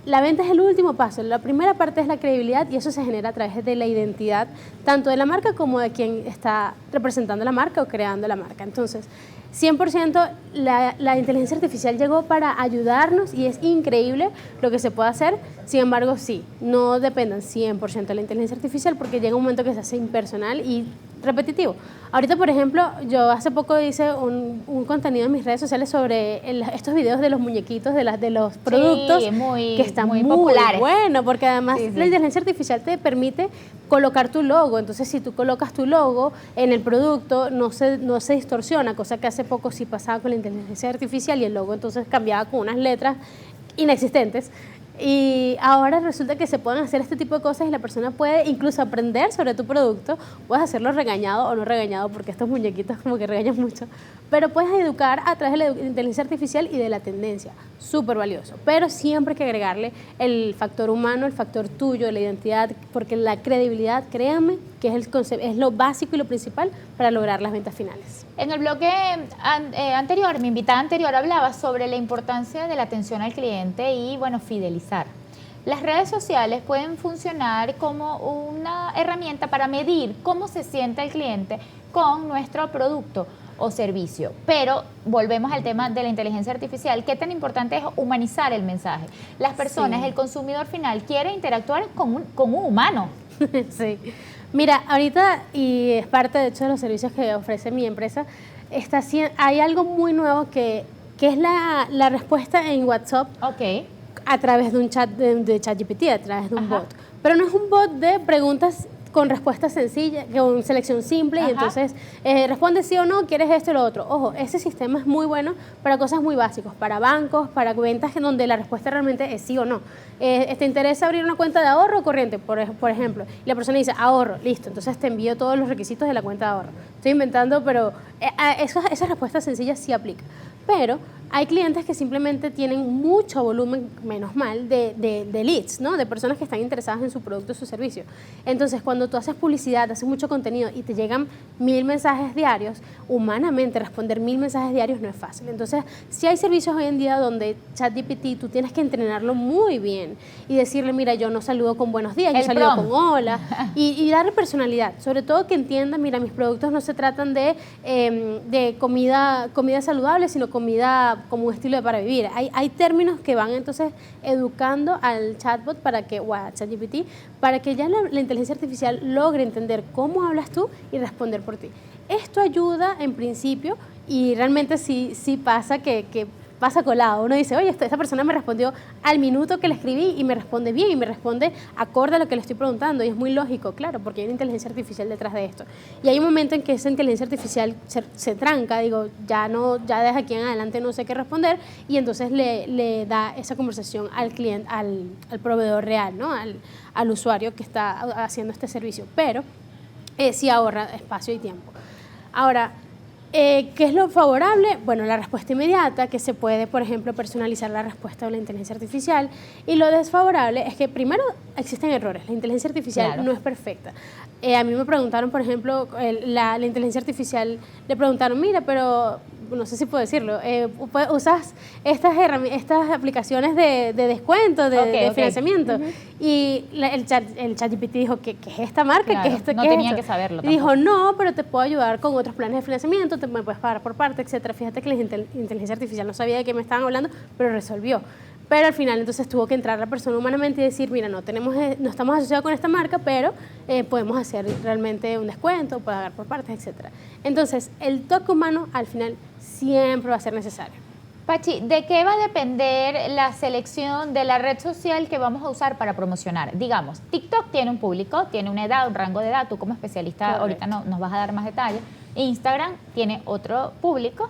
Speaker 5: la venta es el último paso. La primera parte es la credibilidad y eso se genera a través de la identidad, tanto de la marca como de quien está representando la marca o creando la marca. Entonces, 100% la inteligencia artificial llegó para ayudarnos y es increíble lo que se puede hacer. Sin embargo, sí, no dependan 100% de la inteligencia artificial porque llega un momento que se hace impersonal y repetitivo. Ahorita, por ejemplo, yo hace poco hice un contenido en mis redes sociales sobre estos videos de los muñequitos, de los productos, que están muy populares. Bueno, porque además la inteligencia artificial te permite colocar tu logo. Entonces, si tú colocas tu logo en el producto, no se distorsiona, cosa que hace poco sí pasaba con la inteligencia artificial y el logo entonces cambiaba con unas letras inexistentes. Y ahora resulta que se pueden hacer este tipo de cosas y la persona puede incluso aprender sobre tu producto. Puedes hacerlo regañado o no regañado, porque estos muñequitos como que regañan mucho. Pero puedes educar a través de la inteligencia artificial y de la tendencia. Súper valioso. Pero siempre hay que agregarle el factor humano, el factor tuyo, la identidad, porque la credibilidad, créanme, que es, es lo básico y lo principal para lograr las ventas finales.
Speaker 1: En el bloque anterior, mi invitada anterior hablaba sobre la importancia de la atención al cliente y, bueno, fidelizar. Las redes sociales pueden funcionar como una herramienta para medir cómo se siente el cliente con nuestro producto o servicio. Pero volvemos al tema de la inteligencia artificial. ¿Qué tan importante es humanizar el mensaje? Las personas, el consumidor final, quiere interactuar con un humano.
Speaker 5: Sí. Mira, ahorita, y es parte de hecho de los servicios que ofrece mi empresa, hay algo muy nuevo que es la respuesta en WhatsApp a través de un chat de ChatGPT, a través de un bot. Pero no es un bot de preguntas con respuestas sencillas, con selección simple, y entonces responde sí o no, quieres esto y lo otro. Ojo, ese sistema es muy bueno para cosas muy básicas, para bancos, para ventas en donde la respuesta realmente es sí o no. ¿Te interesa abrir una cuenta de ahorro o corriente, por ejemplo? Y la persona dice ahorro, listo, entonces te envío todos los requisitos de la cuenta de ahorro. Estoy inventando, pero esas respuestas sencillas sí aplican. Pero hay clientes que simplemente tienen mucho volumen, menos mal, de leads, ¿no? De personas que están interesadas en su producto o su servicio. Entonces, cuando tú haces publicidad, haces mucho contenido y te llegan 1000 mensajes diarios, humanamente responder 1000 mensajes diarios no es fácil. Entonces, sí hay servicios hoy en día donde ChatGPT tú tienes que entrenarlo muy bien y decirle, mira, yo no saludo con buenos días, yo saludo con hola, y darle personalidad. Sobre todo que entienda, mira, mis productos no se tratan de comida saludable, sino comida como un estilo de para vivir. Hay términos que van entonces educando al chatbot ChatGPT, para que ya la inteligencia artificial logre entender cómo hablas tú y responder por ti. Esto ayuda en principio y realmente sí pasa que pasa colado. Uno dice, oye, esta persona me respondió al minuto que le escribí y me responde bien y me responde acorde a lo que le estoy preguntando, y es muy lógico, claro, porque hay una inteligencia artificial detrás de esto. Y hay un momento en que esa inteligencia artificial se tranca, digo, ya desde aquí en adelante no sé qué responder, y entonces le da esa conversación al cliente, al proveedor real, ¿no? Al usuario que está haciendo este servicio, pero sí ahorra espacio y tiempo. Ahora, ¿qué es lo favorable? Bueno, la respuesta inmediata, que se puede, por ejemplo, personalizar la respuesta de la inteligencia artificial. Y lo desfavorable es que, primero, existen errores. La inteligencia artificial no es perfecta. A mí me preguntaron, por ejemplo, la inteligencia artificial, le preguntaron, mira, pero no sé si puedo decirlo, usas estas aplicaciones de descuento, de financiamiento. Y el ChatGPT dijo, ¿qué es esta marca?
Speaker 1: Claro,
Speaker 5: ¿Qué es esto?
Speaker 1: no
Speaker 5: ¿Qué
Speaker 1: tenía
Speaker 5: es
Speaker 1: que
Speaker 5: esto?
Speaker 1: saberlo
Speaker 5: Y dijo, no, pero te puedo ayudar con otros planes de financiamiento, me puedes pagar por parte, etcétera. Fíjate que la inteligencia artificial no sabía de qué me estaban hablando, pero resolvió. Pero al final entonces tuvo que entrar la persona humanamente y decir, mira, no estamos asociados con esta marca, pero podemos hacer realmente un descuento, pagar por partes, etcétera. Entonces, el toque humano al final siempre va a ser necesario.
Speaker 1: Pachi, ¿de qué va a depender la selección de la red social que vamos a usar para promocionar? Digamos, TikTok tiene un público, tiene una edad, un rango de edad, tú como especialista ahorita nos vas a dar más detalles. Instagram tiene otro público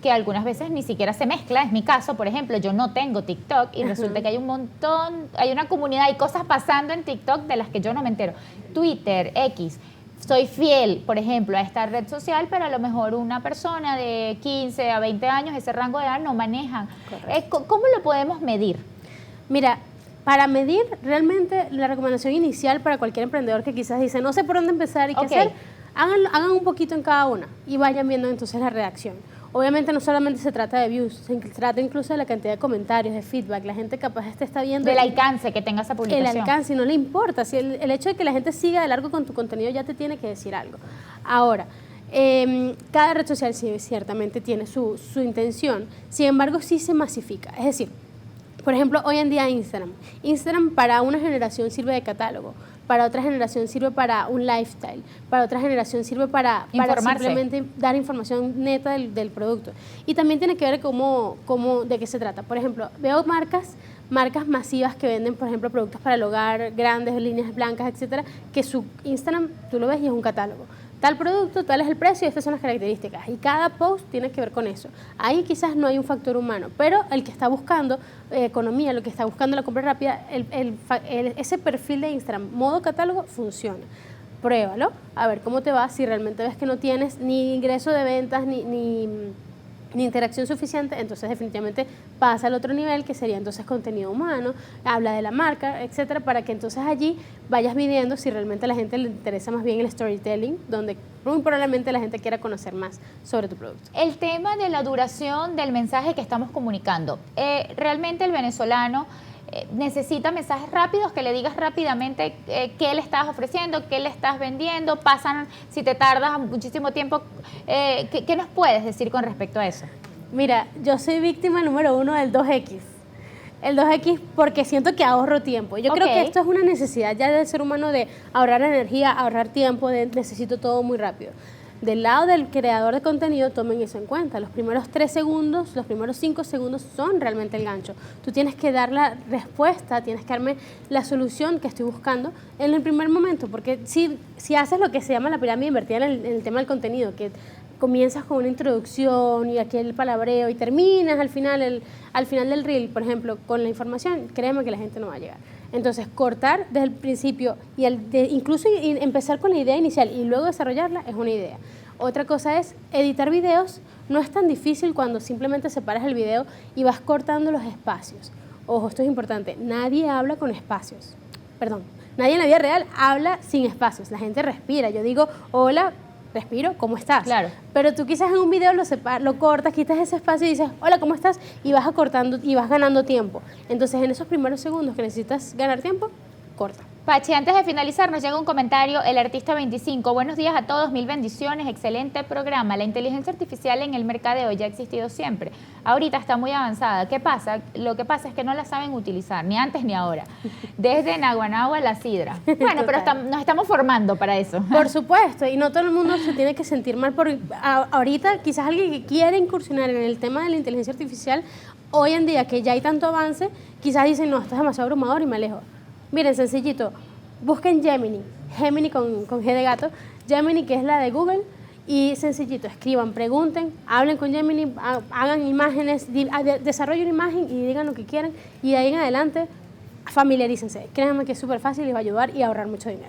Speaker 1: que algunas veces ni siquiera se mezcla. Es mi caso, por ejemplo, yo no tengo TikTok y resulta que hay un montón, hay una comunidad, hay cosas pasando en TikTok de las que yo no me entero. Twitter, X. Soy fiel, por ejemplo, a esta red social, pero a lo mejor una persona de 15 a 20 años, ese rango de edad, no manejan. ¿Cómo lo podemos medir?
Speaker 5: Mira, para medir realmente la recomendación inicial para cualquier emprendedor que quizás dice, no sé por dónde empezar y qué hacer, hagan un poquito en cada una y vayan viendo entonces la reacción. Obviamente no solamente se trata de views, se trata incluso de la cantidad de comentarios, de feedback. La gente capaz te está viendo.
Speaker 1: Del alcance que tenga esa publicación.
Speaker 5: El alcance, no le importa. Si el hecho de que la gente siga de largo con tu contenido ya te tiene que decir algo. Ahora, cada red social sí, ciertamente tiene su intención, sin embargo sí se masifica. Es decir, por ejemplo, hoy en día Instagram para una generación sirve de catálogo, para otra generación sirve para un lifestyle, para otra generación sirve para simplemente dar información neta del producto. Y también tiene que ver de qué se trata. Por ejemplo, veo marcas masivas que venden, por ejemplo, productos para el hogar, grandes líneas blancas, etcétera, que su Instagram, tú lo ves y es un catálogo. tal producto, tal es el precio, estas son las características. Y cada post tiene que ver con eso. Ahí quizás no hay un factor humano, pero el que está buscando economía, lo que está buscando la compra rápida, ese perfil de Instagram, modo catálogo, funciona. Pruébalo, a ver cómo te va, si realmente ves que no tienes ni ingreso de ventas ni interacción suficiente, entonces definitivamente pasa al otro nivel, que sería entonces contenido humano, habla de la marca, etcétera, para que entonces allí vayas midiendo si realmente a la gente le interesa más bien el storytelling, donde muy probablemente la gente quiera conocer más sobre tu producto.
Speaker 1: El tema de la duración del mensaje que estamos comunicando. Realmente el venezolano necesita mensajes rápidos, que le digas rápidamente qué le estás ofreciendo, qué le estás vendiendo, pasan, si te tardas muchísimo tiempo, ¿qué nos puedes decir con respecto a eso?
Speaker 5: Mira, yo soy víctima número 1 del 2X. El 2X porque siento que ahorro tiempo. Yo creo que esto es una necesidad ya del ser humano de ahorrar energía, ahorrar tiempo, necesito todo muy rápido. Del lado del creador de contenido, tomen eso en cuenta. Los primeros 3 segundos, los primeros 5 segundos son realmente el gancho. Tú tienes que dar la respuesta, tienes que darme la solución que estoy buscando en el primer momento. Porque si haces lo que se llama la pirámide invertida en el tema del contenido, que comienzas con una introducción y aquí el palabreo y terminas al final del reel, por ejemplo, con la información, créeme que la gente no va a llegar. Entonces, cortar desde el principio y incluso empezar con la idea inicial y luego desarrollarla es una idea. Otra cosa es editar videos. No es tan difícil cuando simplemente separas el video y vas cortando los espacios. Ojo, esto es importante. Nadie habla con espacios. Perdón, nadie en la vida real habla sin espacios. La gente respira. Yo digo, hola, respiro, ¿cómo estás?
Speaker 1: Claro.
Speaker 5: Pero tú quizás en un video lo cortas, quitas ese espacio y dices, hola, ¿cómo estás? Y vas acortando y vas ganando tiempo. Entonces, en esos primeros segundos que necesitas ganar tiempo, corta.
Speaker 1: Pachi, antes de finalizar, nos llega un comentario, el artista 25. Buenos días a todos, mil bendiciones, excelente programa. La inteligencia artificial en el mercadeo ya ha existido siempre. Ahorita está muy avanzada. ¿Qué pasa? Lo que pasa es que no la saben utilizar, ni antes ni ahora. Desde Naguanagua a la sidra. Bueno, pero nos estamos formando para eso.
Speaker 5: Por supuesto, y no todo el mundo se tiene que sentir mal por ahorita quizás alguien que quiere incursionar en el tema de la inteligencia artificial, hoy en día que ya hay tanto avance, quizás dicen, no, esto es demasiado abrumador y me alejo. Miren, sencillito, busquen Gemini con G de gato, Gemini que es la de Google, y sencillito, escriban, pregunten, hablen con Gemini, hagan imágenes, desarrollen una imagen y digan lo que quieran, y de ahí en adelante familiarícense. Créanme que es súper fácil y va a ayudar y a ahorrar mucho dinero.